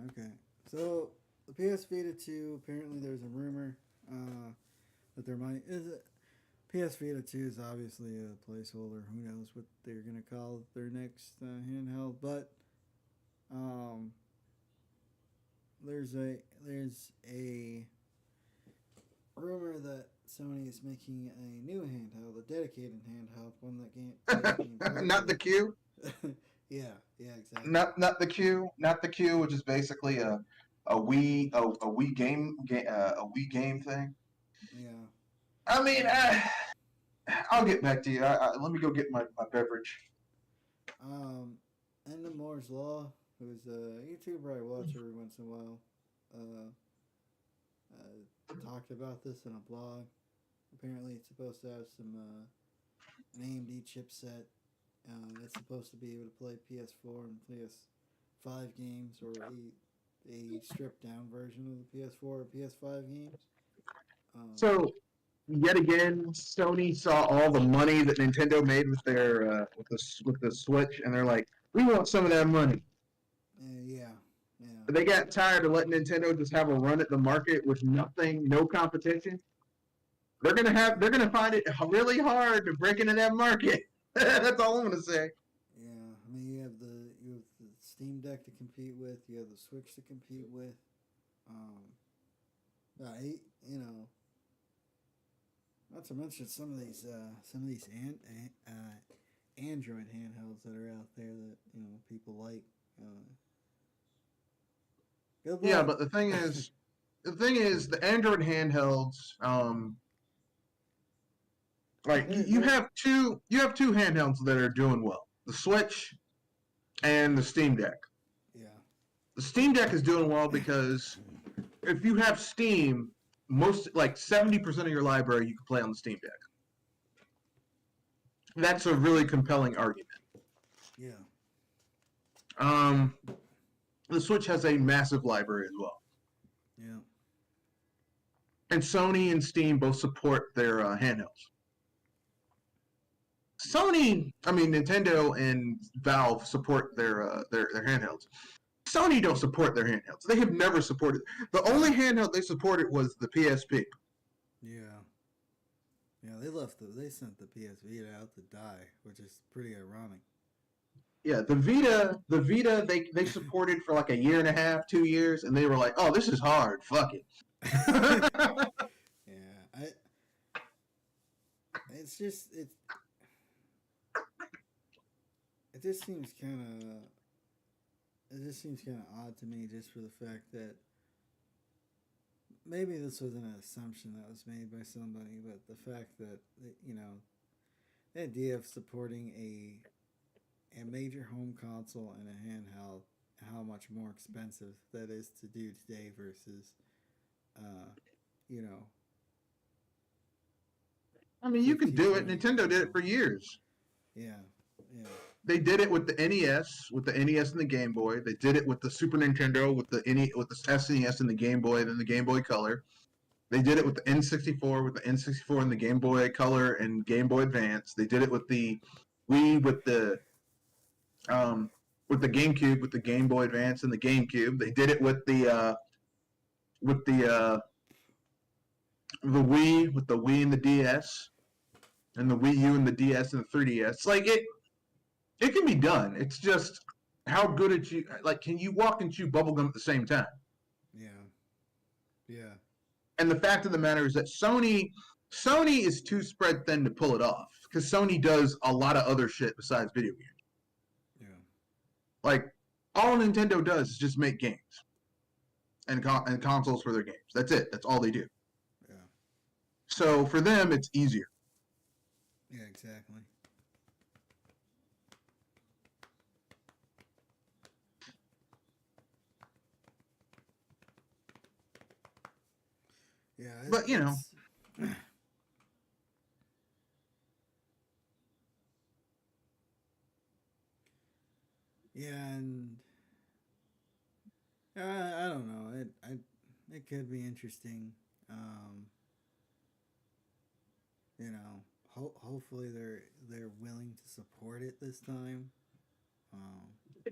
Speaker 2: Okay. So the PS Vita 2, apparently there's a rumor that there might is it PS Vita 2 is obviously a placeholder. Who knows what they're gonna call their next handheld? But there's a rumor that Sony is making a new handheld, a dedicated handheld, one that takes games
Speaker 1: Not the
Speaker 2: vertically.
Speaker 1: Q.
Speaker 2: Yeah, yeah, exactly.
Speaker 1: Not the Q. Not the Q, which is basically a Wii game thing.
Speaker 2: Yeah.
Speaker 1: I mean,
Speaker 2: Um,
Speaker 1: I'll get back to you. Let me go get my beverage.
Speaker 2: um, Enda Moore's Law, who's a YouTuber I watch every once in a while, uh, talked about this in a blog. Apparently, it's supposed to have some an AMD chipset. It's supposed to be able to play PS4 and PS5 games, or a stripped down version of the PS4 or PS5 games. Um,
Speaker 1: So yet again, Sony saw all the money that Nintendo made with their with the Switch, and they're like, we want some of that money.
Speaker 2: yeah, yeah,
Speaker 1: But they got tired of letting Nintendo just have a run at the market with nothing, no competition. They're gonna find it really hard to break into that market. That's all I'm gonna say.
Speaker 2: yeah. I mean, you have the Steam Deck to compete with. You have the Switch to compete with. Um, I you know, not to mention some of these Android handhelds that are out there that people like. Uh, Good
Speaker 1: Yeah,
Speaker 2: luck.
Speaker 1: but the thing is, the Android handhelds, like
Speaker 2: They're
Speaker 1: you have two handhelds that are doing well: the Switch and the Steam Deck.
Speaker 2: yeah,
Speaker 1: The Steam Deck is doing well because if you have Steam, most like 70% of your library you can play on the Steam Deck. That's a really compelling argument.
Speaker 2: yeah,
Speaker 1: Um, the Switch has a massive library as well,
Speaker 2: yeah,
Speaker 1: and Sony and Steam both support their handhelds. Nintendo and Valve support their handhelds. Sony don't support their handhelds. They have never supported. The only handheld they supported was the PSP.
Speaker 2: yeah, yeah. They sent the PS Vita out to die, which is pretty ironic.
Speaker 1: Yeah, the Vita, they supported for like a year and a half, 2 years, and they were like, "Oh, this is hard. Fuck it."
Speaker 2: Yeah, it's just it just seems kind of it just seems kind of odd to me, just for the fact that maybe this was an assumption that was made by somebody, but the fact that the idea of supporting a major home console and a handheld, how much more expensive that is to do today versus uh, you know
Speaker 1: I mean, you can
Speaker 2: 15,
Speaker 1: do it.
Speaker 2: 20
Speaker 1: Nintendo
Speaker 2: years
Speaker 1: did
Speaker 2: ago.
Speaker 1: it for years.
Speaker 2: Yeah, yeah,
Speaker 1: They did it with the NES and the Game Boy. They did it with the Super Nintendo, with the SNES and the Game Boy, then the Game Boy Color. They did it with the N64, with the N64 and the Game Boy Color and Game Boy Advance. They did it with the Wii, um, with the GameCube, with the Game Boy Advance and the GameCube. They did it with the Wii, with the Wii and the DS, and the Wii U and the DS and the 3DS. Like it can be done. It's just how good at you like can you walk and chew bubblegum at the same time?
Speaker 2: yeah, yeah,
Speaker 1: And the fact of the matter is that Sony is too spread thin to pull it off because Sony does a lot of other shit besides video games.
Speaker 2: yeah,
Speaker 1: Like all Nintendo does is just make games and consoles for their games. That's it. That's all they do.
Speaker 2: yeah,
Speaker 1: So for them, it's easier.
Speaker 2: yeah, exactly. Yeah,
Speaker 1: But you know,
Speaker 2: it's yeah, and I don't know. It could be interesting. Um, hopefully they're willing to support it this time. Um,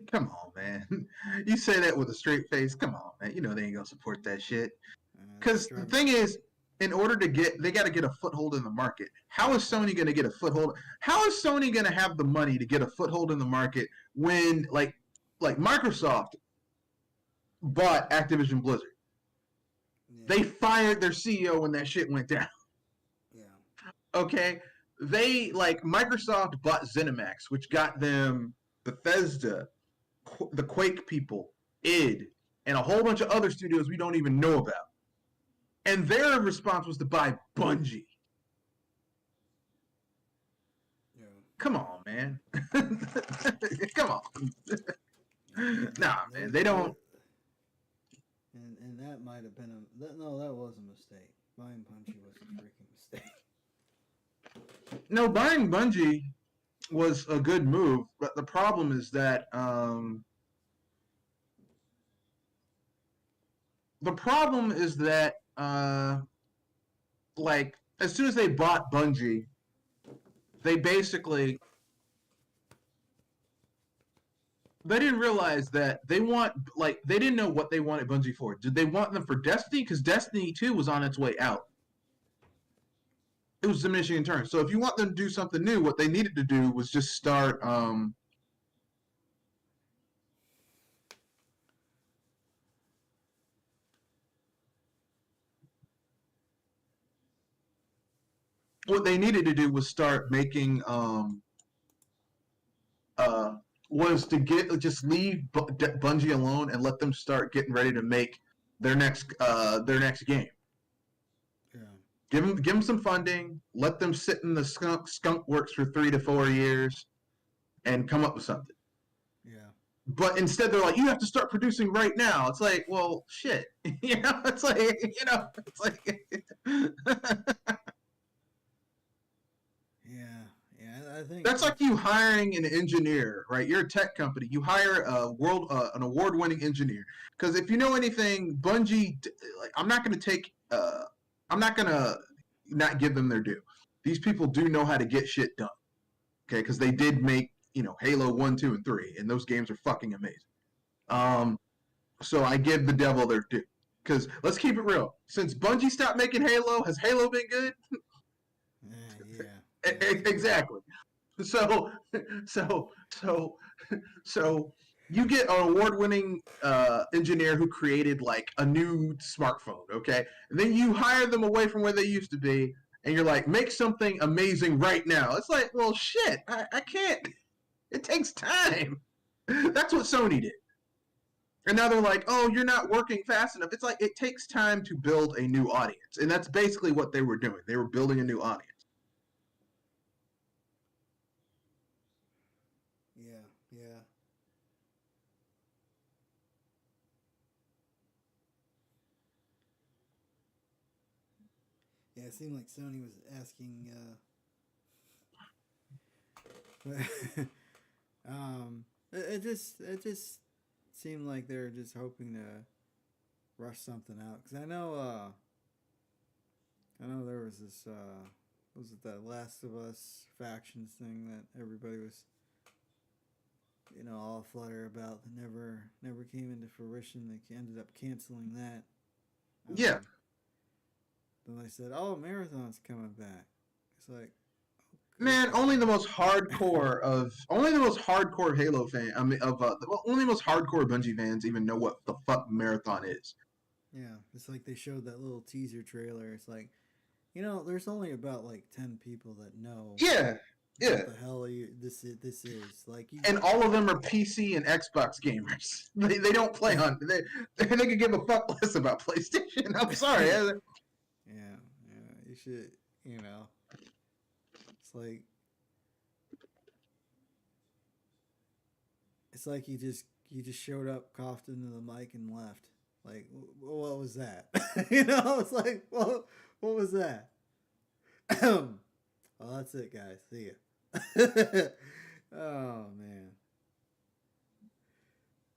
Speaker 1: come on, man. You say that with a straight face. Come on, man. You know they ain't gonna support that shit.
Speaker 2: it's
Speaker 1: Because the
Speaker 2: driving.
Speaker 1: thing is, in order to they got to get a foothold in the market. How is Sony going to get a foothold? How is Sony going to have the money to get a foothold in the market when, like Microsoft bought Activision Blizzard?
Speaker 2: Yeah.
Speaker 1: They fired their CEO when that shit went down.
Speaker 2: Yeah.
Speaker 1: Okay, they like Microsoft bought ZeniMax, which got them Bethesda, the Quake people, id, and a whole bunch of other studios we don't even know about. And their response was to buy Bungie.
Speaker 2: Yeah.
Speaker 1: Come on, man. Come on.
Speaker 2: Yeah.
Speaker 1: Nah, man. They don't.
Speaker 2: And that might have been no, that was a mistake. Buying Bungie was a freaking mistake.
Speaker 1: No, buying Bungie was a good move, but the problem is that like as soon as they bought Bungie, they basically they didn't realize that they didn't know what they wanted Bungie for. Did they want them for Destiny? Because Destiny 2 was on its way out. It was diminishing in turn. So if you want them to do something new, what they needed to do was just start what they needed to do was start making uh was to get just leave Bungie alone and let them start getting ready to make their next game.
Speaker 2: Yeah.
Speaker 1: Give them some funding, let them sit in the skunk works for 3 to 4 years, and come up with something.
Speaker 2: Yeah.
Speaker 1: But instead, they're like, you have to start producing right now. It's like, well, shit, It's like, it's like.
Speaker 2: Yeah. Yeah. I think
Speaker 1: That's like you hiring an engineer, right? You're a tech company. You hire an award-winning engineer because if you know anything, Bungie, like, I'm not going to not give them their due. These people do know how to get shit done, okay? Because they did make Halo 1, 2, and 3, and those games are fucking amazing. So I give the devil their due. Because let's keep it real. Since Bungie stopped making Halo, has Halo been good?
Speaker 2: Yeah.
Speaker 1: Exactly. So, so, so, so you get an award-winning engineer who created like a new smartphone, okay? And then you hire them away from where they used to be, and you're like, make something amazing right now. It's like, well, shit, I can't. It takes time. That's what Sony did. And now they're like, oh, you're not working fast enough. It's like, it takes time to build a new audience. And that's basically what they were doing. They were building a new audience.
Speaker 2: Yeah. Yeah. Yeah. It seemed like Sony was asking. It just seemed like they were just hoping to rush something out because I know there was this was it that Last of Us factions thing that everybody was all flutter about that never came into fruition. They ended up canceling that.
Speaker 1: Yeah.
Speaker 2: Then they said, "Oh, Marathon's coming back." It's like,
Speaker 1: Man, only the most hardcore Halo fan. I mean, only the most hardcore Bungie fans even know what the fuck Marathon is.
Speaker 2: yeah, it's like they showed that little teaser trailer. It's like, there's only about like 10 people that know
Speaker 1: Yeah, yeah,
Speaker 2: what the hell this is. Like,
Speaker 1: and all of them are PC and Xbox gamers. They don't play on. They could give a fuck less about PlayStation. I'm sorry.
Speaker 2: yeah, you should, it's like he just showed up, coughed into the mic, and left. Like, what was that? It's like, well, what was that? Well, that's it, guys. See ya. Oh man.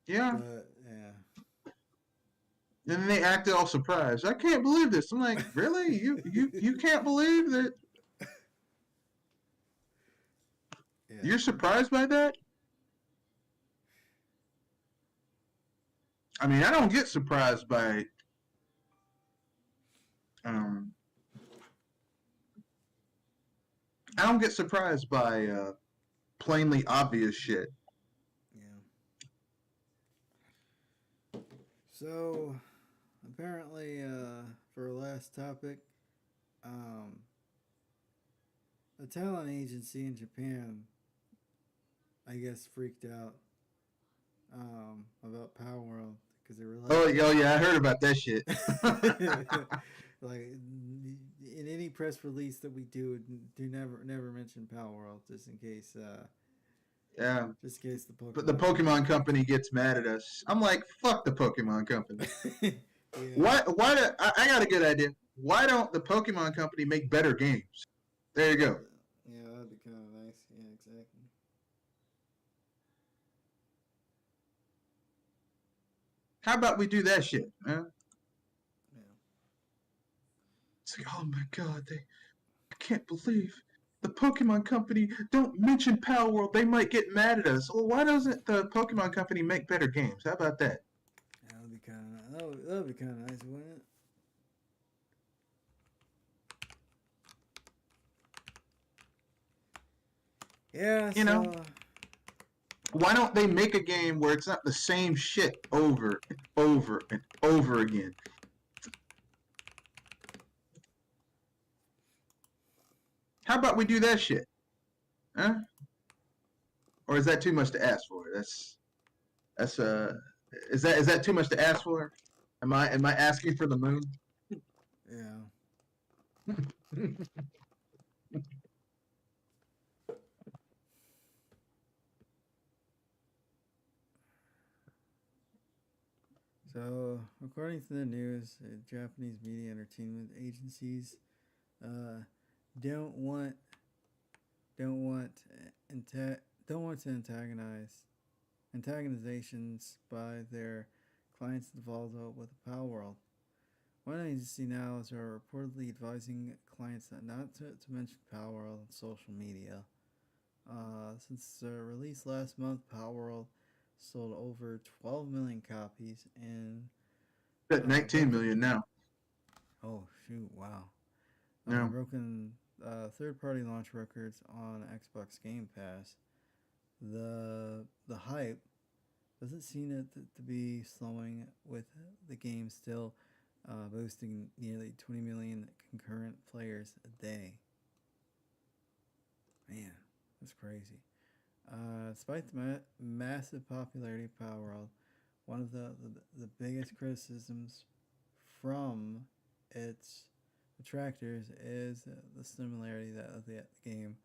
Speaker 1: Yeah.
Speaker 2: But yeah.
Speaker 1: And then they acted all surprised. I can't believe this. I'm like, really? You can't believe that?
Speaker 2: Yeah.
Speaker 1: You're surprised by that? I mean, I don't get surprised by um I don't get surprised by plainly obvious shit.
Speaker 2: Yeah. So, apparently, for our last topic, um, a talent agency in Japan, I guess, freaked out about Palworld because they were like,
Speaker 1: Oh yeah, I heard about that shit.
Speaker 2: like in any press release that we do never mention Palworld just in case
Speaker 1: Yeah,
Speaker 2: the
Speaker 1: but the
Speaker 2: Pokemon
Speaker 1: Pokemon Company gets mad at us. I'm like, fuck the Pokemon Company.
Speaker 2: yeah.
Speaker 1: I got a good idea. Why don't the Pokemon Company make better games? There you go.
Speaker 2: Yeah, that'd be kind of nice. Yeah, exactly.
Speaker 1: How about we do that shit? Huh?
Speaker 2: Yeah.
Speaker 1: It's like, oh my god, I can't believe the Pokemon Company don't mention Palworld. They might get mad at us. Well, why doesn't the Pokemon Company make better games? How about that?
Speaker 2: That would be kind of that would be kind of nice, wouldn't it? Yeah.
Speaker 1: You know,
Speaker 2: So
Speaker 1: why don't they make a game where it's not the same shit over and over and over again? How about we do that shit? Huh? Or is that too much to ask for? That's is that too much to ask for? Am I asking for the moon?
Speaker 2: yeah. So according to the news, Japanese media entertainment agencies uh, don't want don't want don't want to antagonizations by their clients involved with the Power World. One agency now is reportedly advising clients not to mention Power World on social media. Since release last month, Power World sold over 12 million copies and
Speaker 1: At 19
Speaker 2: broken.
Speaker 1: million now.
Speaker 2: Oh shoot! Wow.
Speaker 1: Yeah.
Speaker 2: Broken third-party launch records on Xbox Game Pass. The hype doesn't seem to be slowing with the game still boasting nearly 20 million concurrent players a day. Man, that's crazy. Despite the massive popularity of Power World, one of the biggest criticisms from its detractors is the similarity that the game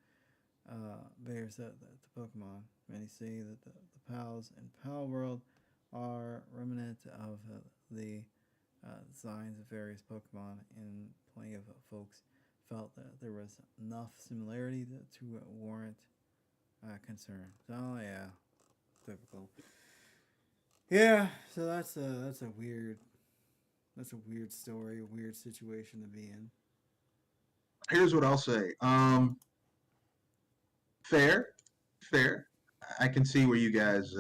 Speaker 2: bears to Pokemon. Many say that the PALs in Pal World are remnant of the designs of various Pokemon, and plenty of folks felt that there was enough similarity to warrant concern. So yeah, typical. Yeah, so that's a weird story, a weird situation to be in.
Speaker 1: Here's what I'll say. Fair, fair. I can see where you guys,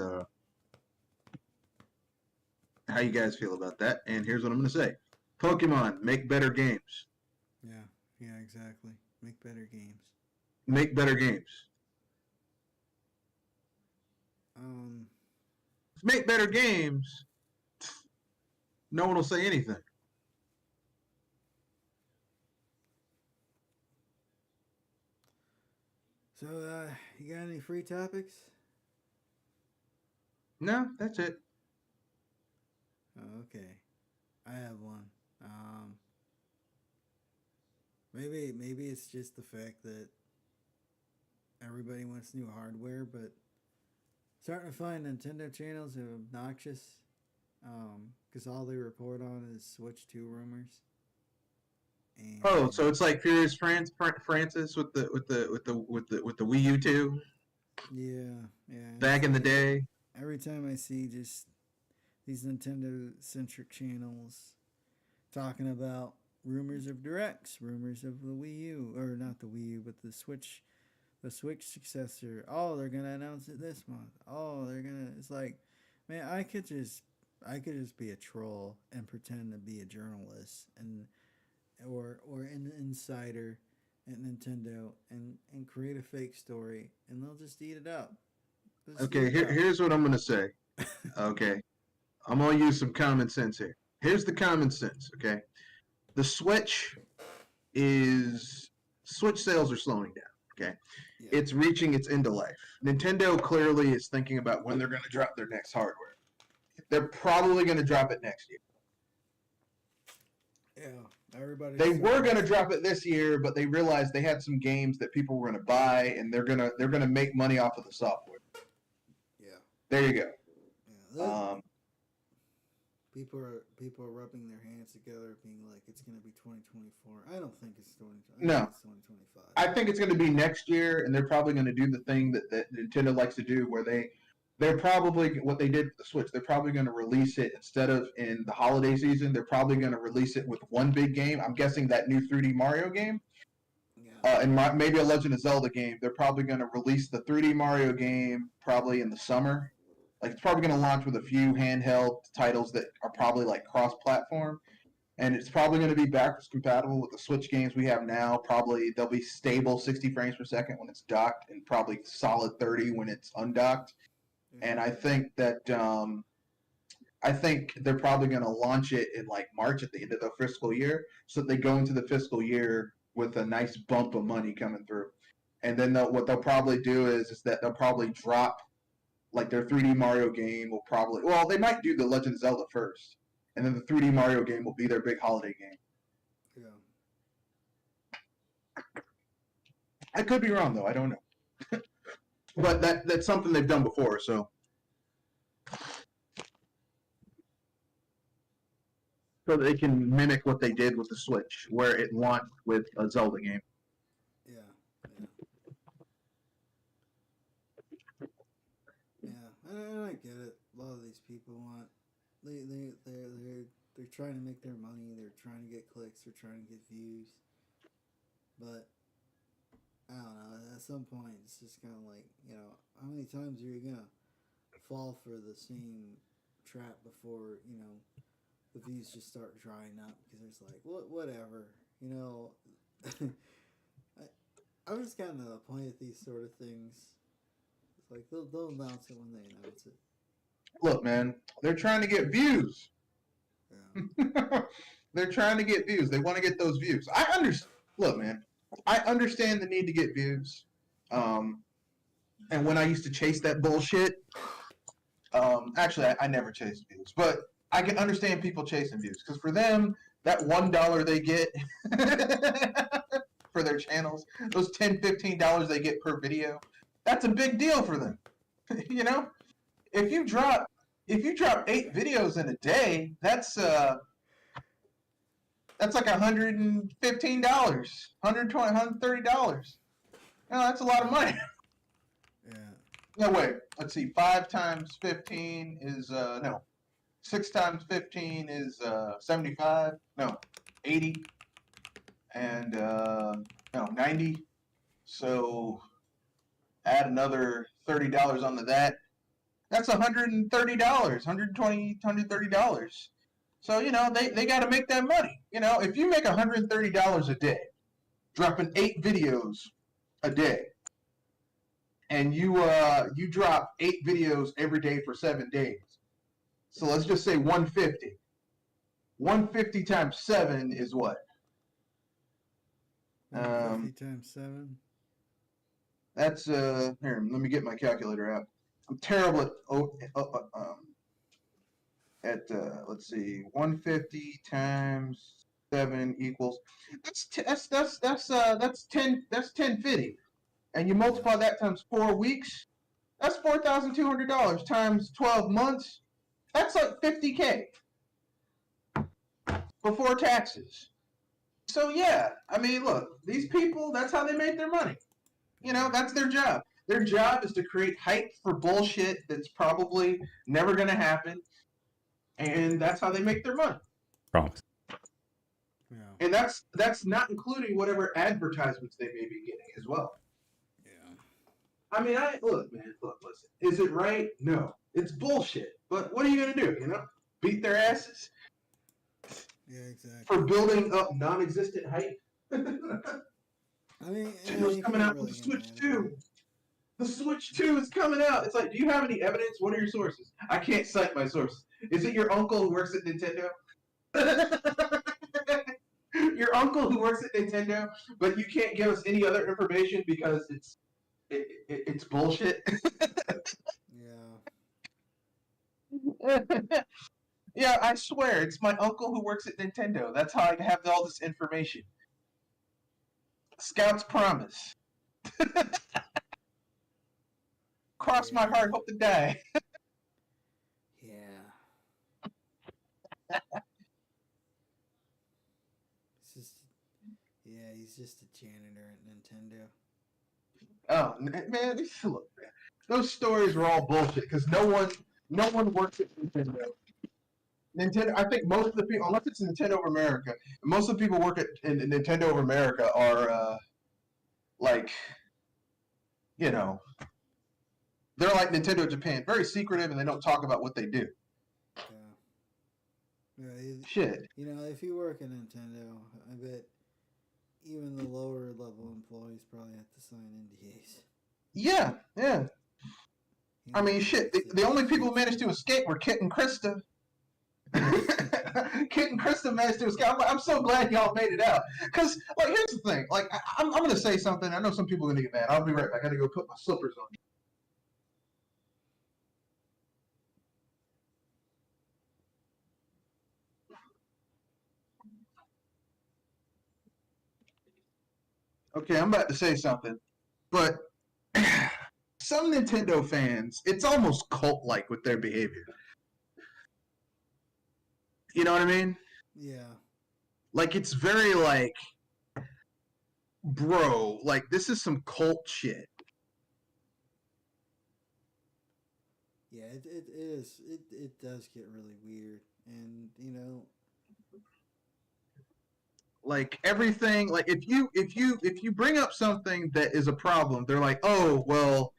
Speaker 1: how you guys feel about that. And here's what I'm gonna say: Pokemon, make better games.
Speaker 2: Yeah, yeah, exactly. Make better games.
Speaker 1: Make better games.
Speaker 2: Um,
Speaker 1: Make better games. No one will say anything.
Speaker 2: so you got any free topics?
Speaker 1: No, that's it.
Speaker 2: Oh, okay, I have one. Um, maybe it's just the fact that everybody wants new hardware, but starting to find Nintendo channels are obnoxious. Because all they report on is Switch 2 rumors.
Speaker 1: Oh, so
Speaker 2: And
Speaker 1: it's like Francis with the Wii U two
Speaker 2: yeah, yeah,
Speaker 1: back
Speaker 2: it's
Speaker 1: in the
Speaker 2: like
Speaker 1: day.
Speaker 2: every time I see just these Nintendo centric channels talking about rumors of directs, rumors of the Wii U, or not the Wii U, but the Switch successor. Oh, they're gonna announce it this month. Oh, they're gonna. It's like, man, I could just be a troll and pretend to be a journalist and or an insider at Nintendo and create a fake story and they'll just eat it up. Just eat
Speaker 1: Okay,
Speaker 2: it up.
Speaker 1: here's what I'm gonna say. Okay, I'm gonna use some common sense here. Here's the common sense, okay? The Switch sales are slowing down, okay?
Speaker 2: Yeah.
Speaker 1: It's reaching its end of life. Nintendo clearly is thinking about when they're going to drop their next hardware. They're probably going to drop it next year.
Speaker 2: Yeah, everybody.
Speaker 1: They were going to drop it this year, but they realized they had some games that people were going to buy, and they're gonna make money off of the software.
Speaker 2: Yeah.
Speaker 1: There you go.
Speaker 2: Yeah. People are rubbing their hands together, being like, "It's going to be 2024." I don't think it's 2020.
Speaker 1: No.
Speaker 2: It's 2025.
Speaker 1: I think it's going to be next year, and they're probably going to do the thing that Nintendo likes to do, where they're probably what they did with the Switch. They're probably going to release it instead of in the holiday season. They're probably going to release it with one big game. I'm guessing that new 3D Mario game, and maybe a Legend of Zelda game. They're probably going to release the 3D Mario game probably in the summer. Like it's probably going to launch with a few handheld titles that are probably like cross-platform. And it's probably going to be backwards compatible with the Switch games we have now. Probably they'll be stable 60 frames per second when it's docked, and probably solid 30 when it's undocked. And I think that they're probably going to launch it in like March at the end of the fiscal year, so that they go into the fiscal year with a nice bump of money coming through. And then what they'll probably do is that they'll probably drop like their 3D Mario game will probably they might do the Legend of Zelda first. And then the 3D Mario game will be their big holiday game.
Speaker 2: Yeah.
Speaker 1: I could be wrong, though. I don't know. But that's something they've done before, so they can mimic what they did with the Switch, where it launched with a Zelda game.
Speaker 2: Yeah, I get it. A lot of these people want they're trying to make their money. They're trying to get clicks. They're trying to get views. But I don't know. At some point, it's just kind of like, how many times are you gonna fall for the same trap before the views just start drying up because it's like whatever. I'm just kind of the point at these sort of things. It's like they'll announce it when they announce it.
Speaker 1: Look, man, they're trying to get views.
Speaker 2: Yeah.
Speaker 1: They're trying to get views. They want to get those views. I understand. Look, man, I understand the need to get views. And when I used to chase that bullshit, actually, I never chased views, but I can understand people chasing views because for them, that $1 they get for their channels, those $10, $15 they get per video, that's a big deal for them. If you drop 8 videos in a day, that's like $115, $120, $130. That's a lot of money.
Speaker 2: Yeah.
Speaker 1: No, wait. Let's see. 5 times 15 is 6 times 15 is 75. No, 80. And 90. So add another $30 onto that. That's $130, $120, $130. So, they got to make that money. If you make $130 a day, dropping 8 videos a day, and you drop 8 videos every day for 7 days. So let's just say 150. 150 times 7 is what?
Speaker 2: 150 times 7?
Speaker 1: That's, here, let me get my calculator out. I'm terrible at let's see, 150 times 7 equals, that's 1050. And you multiply that times 4 weeks, that's $4,200 times 12 months. That's like $50K before taxes. So yeah, I mean, look, these people, that's how they make their money. That's their job. Their job is to create hype for bullshit that's probably never going to happen. And that's how they make their money.
Speaker 3: Promise.
Speaker 2: Yeah.
Speaker 1: And that's not including whatever advertisements they may be getting as well.
Speaker 2: Yeah.
Speaker 1: I mean, listen. Is it right? No. It's bullshit. But what are you going to do, Beat their asses?
Speaker 2: Yeah, exactly.
Speaker 1: For building up non-existent hype?
Speaker 2: I mean,
Speaker 1: it's coming out with the Switch 2. The Switch 2 is coming out. It's like, do you have any evidence? What are your sources? I can't cite my sources. Is it your uncle who works at Nintendo? Your uncle who works at Nintendo, but you can't give us any other information because it's bullshit.
Speaker 2: Yeah.
Speaker 1: Yeah, I swear, it's my uncle who works at Nintendo. That's how I have all this information. Scout's promise. Cross my
Speaker 2: Yeah.
Speaker 1: heart, hope to die.
Speaker 2: Yeah. It's just, yeah, he's just a janitor at Nintendo.
Speaker 1: Oh man, look, man. Those stories were all bullshit because no one works at Nintendo. Nintendo. I think most of the people, unless it's Nintendo of America, most of the people work at in Nintendo of America are like, you know, they're like Nintendo Japan, very secretive, and they don't talk about what they do.
Speaker 2: Yeah. Yeah.
Speaker 1: Shit.
Speaker 2: You know, if you work at Nintendo, I bet even the lower level employees probably have to sign NDAs.
Speaker 1: Yeah, yeah.
Speaker 2: You
Speaker 1: I
Speaker 2: know,
Speaker 1: mean, shit. The only people who managed to escape were Kit and Krista. Kit and Krista managed to escape. I'm so glad y'all made it out. Because, like, here's the thing. Like, I'm going to say something. I know some people are going to get mad. I'll be right back. I got to go put my slippers on. Okay, I'm about to say something. But some Nintendo fans, it's almost cult-like with their behavior. You know what I mean?
Speaker 2: Yeah.
Speaker 1: Like, it's very, like, bro, like, this is some cult shit.
Speaker 2: Yeah, it is. It does get really weird. And, you know,
Speaker 1: Like everything, like if you bring up something that is a problem, they're like, oh well,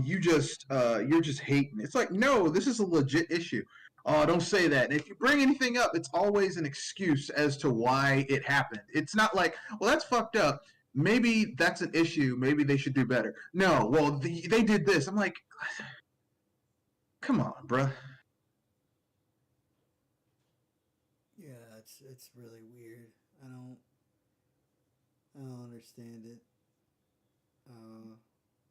Speaker 1: you're just hating. It's like, no, this is a legit issue. Oh, don't say that. And if you bring anything up, it's always an excuse as to why it happened. It's not like, well, that's fucked up. Maybe that's an issue. Maybe they should do better. No, well, they did this. I'm like, come on, bruh.
Speaker 2: yeah, it's really weird. I don't I don't understand it. Uh,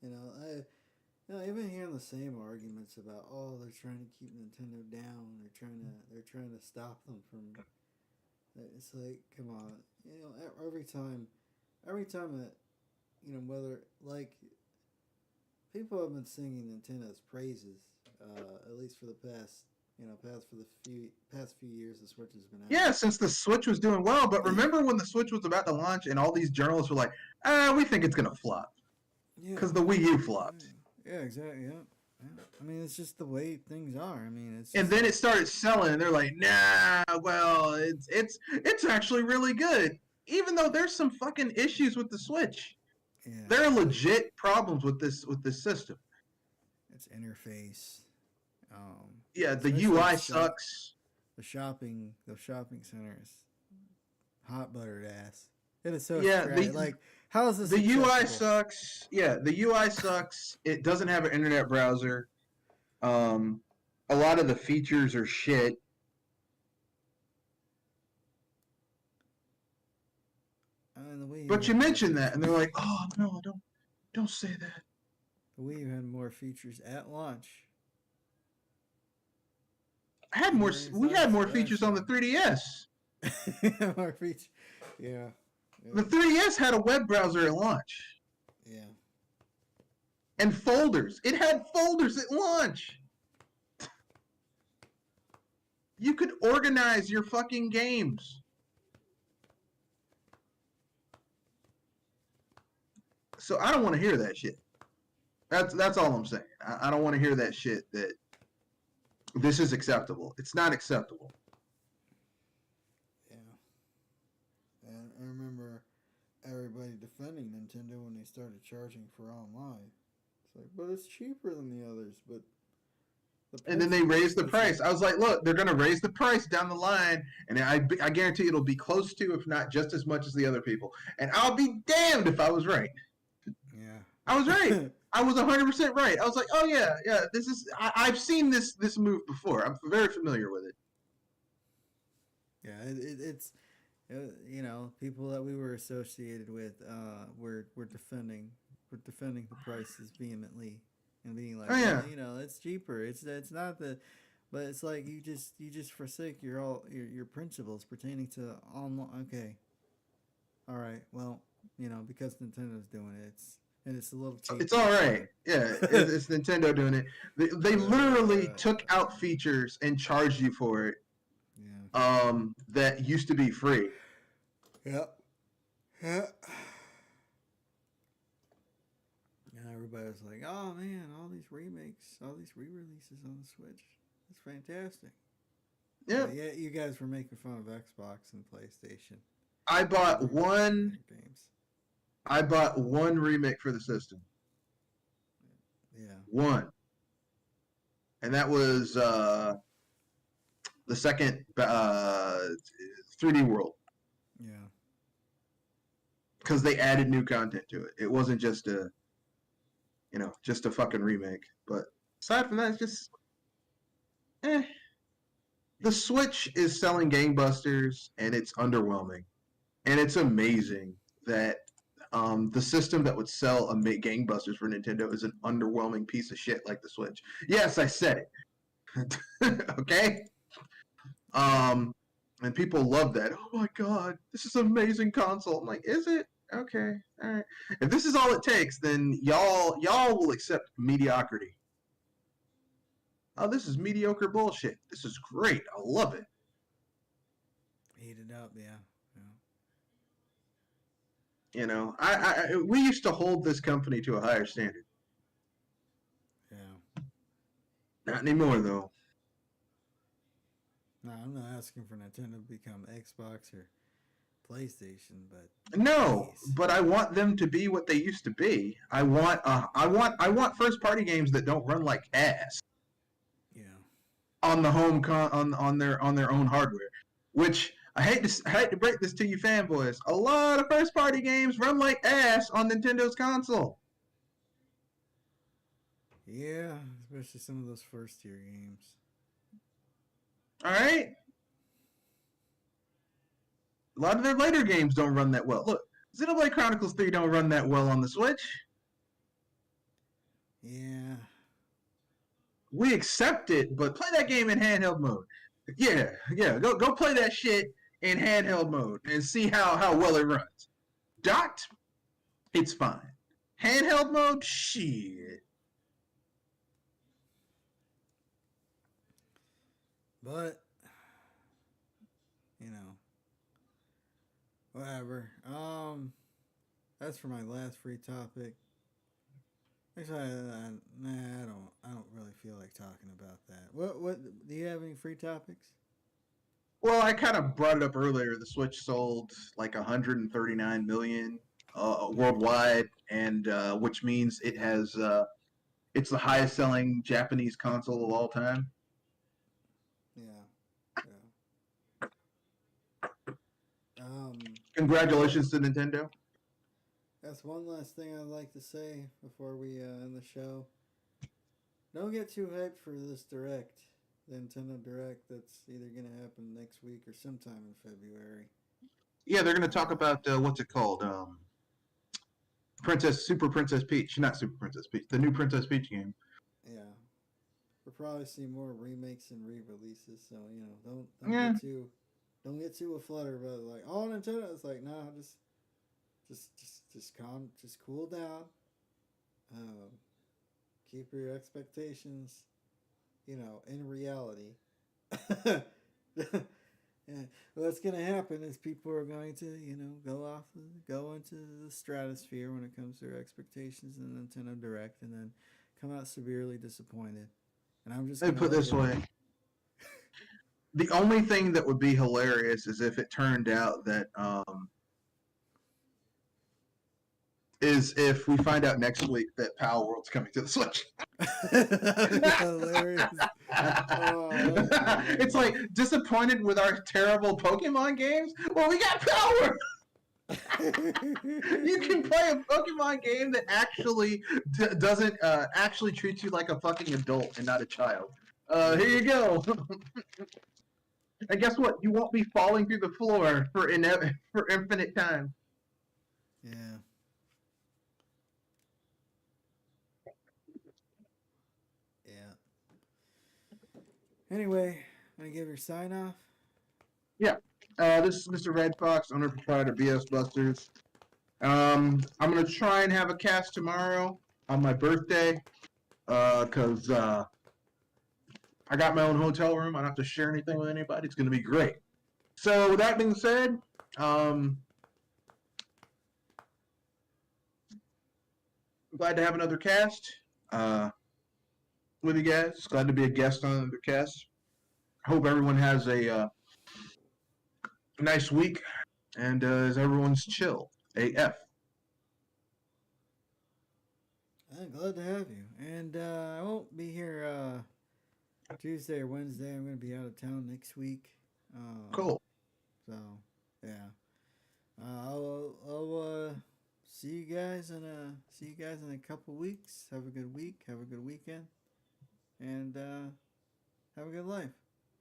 Speaker 2: you know, I've been hearing the same arguments about, oh, they're trying to keep Nintendo down. They're trying to stop them from. It's like, come on, you know, every time that, you know, whether like people have been singing Nintendo's praises, at least for the past, you know, past few years the Switch has been out.
Speaker 1: Yeah, since the Switch was doing well, but remember when the Switch was about to launch and all these journalists were like, we think it's gonna flop
Speaker 2: Yeah,
Speaker 1: because the Wii U flopped.
Speaker 2: yeah, exactly. Yeah, yeah. I mean, it's just the way things are. I mean, it's
Speaker 1: And
Speaker 2: just
Speaker 1: then
Speaker 2: like,
Speaker 1: it started selling, and they're like, "Nah, well, it's actually really good, even though there's some fucking issues with the Switch.
Speaker 2: yeah,
Speaker 1: There are
Speaker 2: like
Speaker 1: legit problems with this system.
Speaker 2: its interface,
Speaker 1: Yeah, the
Speaker 2: especially
Speaker 1: UI sucks.
Speaker 2: the shopping center is hot buttered ass. It is so
Speaker 1: Yeah,
Speaker 2: scratchy. Like, how is this
Speaker 1: the UI
Speaker 2: acceptable?
Speaker 1: sucks. Yeah, the UI sucks. It doesn't have an internet browser. Um, a lot of the features are shit.
Speaker 2: I mean, the Wii U
Speaker 1: But you
Speaker 2: had more
Speaker 1: mentioned that, and they're
Speaker 2: features.
Speaker 1: like, "Oh no, don't say that."
Speaker 2: The Wii U had more features at launch.
Speaker 1: I had
Speaker 2: And
Speaker 1: more.
Speaker 2: then
Speaker 1: We had more
Speaker 2: started
Speaker 1: features on the
Speaker 2: slashing.
Speaker 1: 3DS.
Speaker 2: More features. Yeah. Yeah.
Speaker 1: The 3DS had a web browser at launch
Speaker 2: Yeah.
Speaker 1: and folders. It had folders at launch. You could organize your fucking games. So I don't want to hear that shit. That's all I'm saying. I don't want to hear that shit that this is acceptable. It's not acceptable.
Speaker 2: Yeah. And I remember everybody defending Nintendo when they started charging for online. It's like, but it's cheaper than the others. But the
Speaker 1: And then
Speaker 2: price
Speaker 1: they raised the
Speaker 2: is
Speaker 1: price. I was like, look, they're going to raise the price down the line, and I guarantee it'll be close to, if not just as much as the other people. And I'll be damned if I was right. I was right.
Speaker 2: yeah.
Speaker 1: I was 100% right. I was like, oh yeah, yeah. This is I've seen this move before. I'm very familiar with it.
Speaker 2: Yeah, it's you know, people that we were associated with were defending the prices vehemently and being like,
Speaker 1: Oh
Speaker 2: well,
Speaker 1: yeah.
Speaker 2: you know, it's cheaper. It's not the, but it's like you just forsake your principles pertaining to online. Okay, all right, well, you know, because Nintendo's doing it, it's a little
Speaker 1: It's
Speaker 2: cheaper.
Speaker 1: all
Speaker 2: It's
Speaker 1: right. Yeah,
Speaker 2: fine.
Speaker 1: it's Nintendo doing it. They literally took out features and charged you for it.
Speaker 2: Yeah.
Speaker 1: That used to be free.
Speaker 2: Yep. Yeah. And everybody was like, "Oh man, all these remakes, all these re-releases on the Switch. It's fantastic."
Speaker 1: Yeah,
Speaker 2: But yeah, you guys were making fun of Xbox and PlayStation
Speaker 1: I
Speaker 2: for
Speaker 1: bought
Speaker 2: re-releasing
Speaker 1: one.
Speaker 2: their games.
Speaker 1: I bought one remake for the system.
Speaker 2: Yeah.
Speaker 1: One, and that was the second 3D World
Speaker 2: Yeah.
Speaker 1: because they added new content to it. It wasn't just just a fucking remake. But aside from that, it's just eh. The Switch is selling gangbusters, and it's underwhelming. And it's amazing that the system that would sell gangbusters for Nintendo is an underwhelming piece of shit like the Switch. Yes, I said it. Okay. And people love that. Oh my god, this is an amazing console. I'm like, is it? Okay, all right. If this is all it takes, then y'all will accept mediocrity. Oh, this is mediocre bullshit. This is great. I love it.
Speaker 2: Heat it up. Yeah. Yeah.
Speaker 1: We used to hold this company to a higher standard.
Speaker 2: Yeah.
Speaker 1: Not anymore, though.
Speaker 2: No, I'm not asking for Nintendo to become Xbox or PlayStation, but
Speaker 1: No,
Speaker 2: please.
Speaker 1: but I want them to be what they used to be. I want first party games that don't run like ass
Speaker 2: Yeah.
Speaker 1: on the on their own hardware. Which I hate to break this to you fanboys. A lot of first party games run like ass on Nintendo's console.
Speaker 2: Yeah, especially some of those first tier games.
Speaker 1: All right, a lot of their later games don't run that well. Look, Xenoblade Chronicles 3 don't run that well on the Switch.
Speaker 2: Yeah.
Speaker 1: We accept it, but play that game in handheld mode. Yeah, yeah. Go play that shit in handheld mode and see how well it runs. Docked, it's fine. Handheld mode, shit.
Speaker 2: But you know, whatever. That's for my last free topic. Actually, I don't really feel like talking about that. What do you have any free topics?
Speaker 1: Well, I kind of brought it up earlier. The Switch sold like 139 million worldwide, and which means it's the highest selling Japanese console of all time.
Speaker 2: Yeah, yeah.
Speaker 1: Congratulations to Nintendo.
Speaker 2: That's one last thing I'd like to say before we end the show. Don't get too hyped for this direct, the Nintendo Direct that's either gonna happen next week or sometime in February.
Speaker 1: Yeah, they're going to talk about what's it called? Super Princess Peach, not Super Princess Peach, the new Princess Peach game.
Speaker 2: Yeah, we'll probably see more remakes and re-releases. So you know,
Speaker 1: Yeah,
Speaker 2: don't get too aflutter about it. Like, oh, Nintendo. It's like, nah, just cool down. Um, keep your expectations, you know, in reality. Yeah. What's going to happen is people are going to, you know, go into the stratosphere when it comes to their expectations in the Nintendo Direct, and then come out severely disappointed. And I'm just
Speaker 1: let
Speaker 2: going
Speaker 1: me
Speaker 2: to
Speaker 1: put it this way. The only thing that would be hilarious is if it turned out that is if we find out next week that Palworld's coming to the Switch.
Speaker 2: hilarious. Oh,
Speaker 1: It's like disappointed with our terrible Pokemon games. Well, we got Power. You can play a Pokemon game that actually doesn't actually treat you like a fucking adult and not a child. Here you go. And guess what? You won't be falling through the floor for infinite time.
Speaker 2: Yeah. Yeah. Anyway, gonna give your sign off.
Speaker 1: Yeah. This is Mr. Red Fox, owner proprietor BS Busters. I'm gonna try and have a cast tomorrow on my birthday, cause I got my own hotel room. I don't have to share anything with anybody. It's gonna be great. So with that being said, I'm glad to have another cast with you guys. Glad to be a guest on another cast. Hope everyone has a nice week and as everyone's chill AF.
Speaker 2: I'm glad to have you. And I won't be here Tuesday or Wednesday. I'm gonna be out of town next week. Um,
Speaker 1: Cool.
Speaker 2: so yeah. I'll see you guys in a couple weeks. Have a good week. Have a good weekend. And have a good life.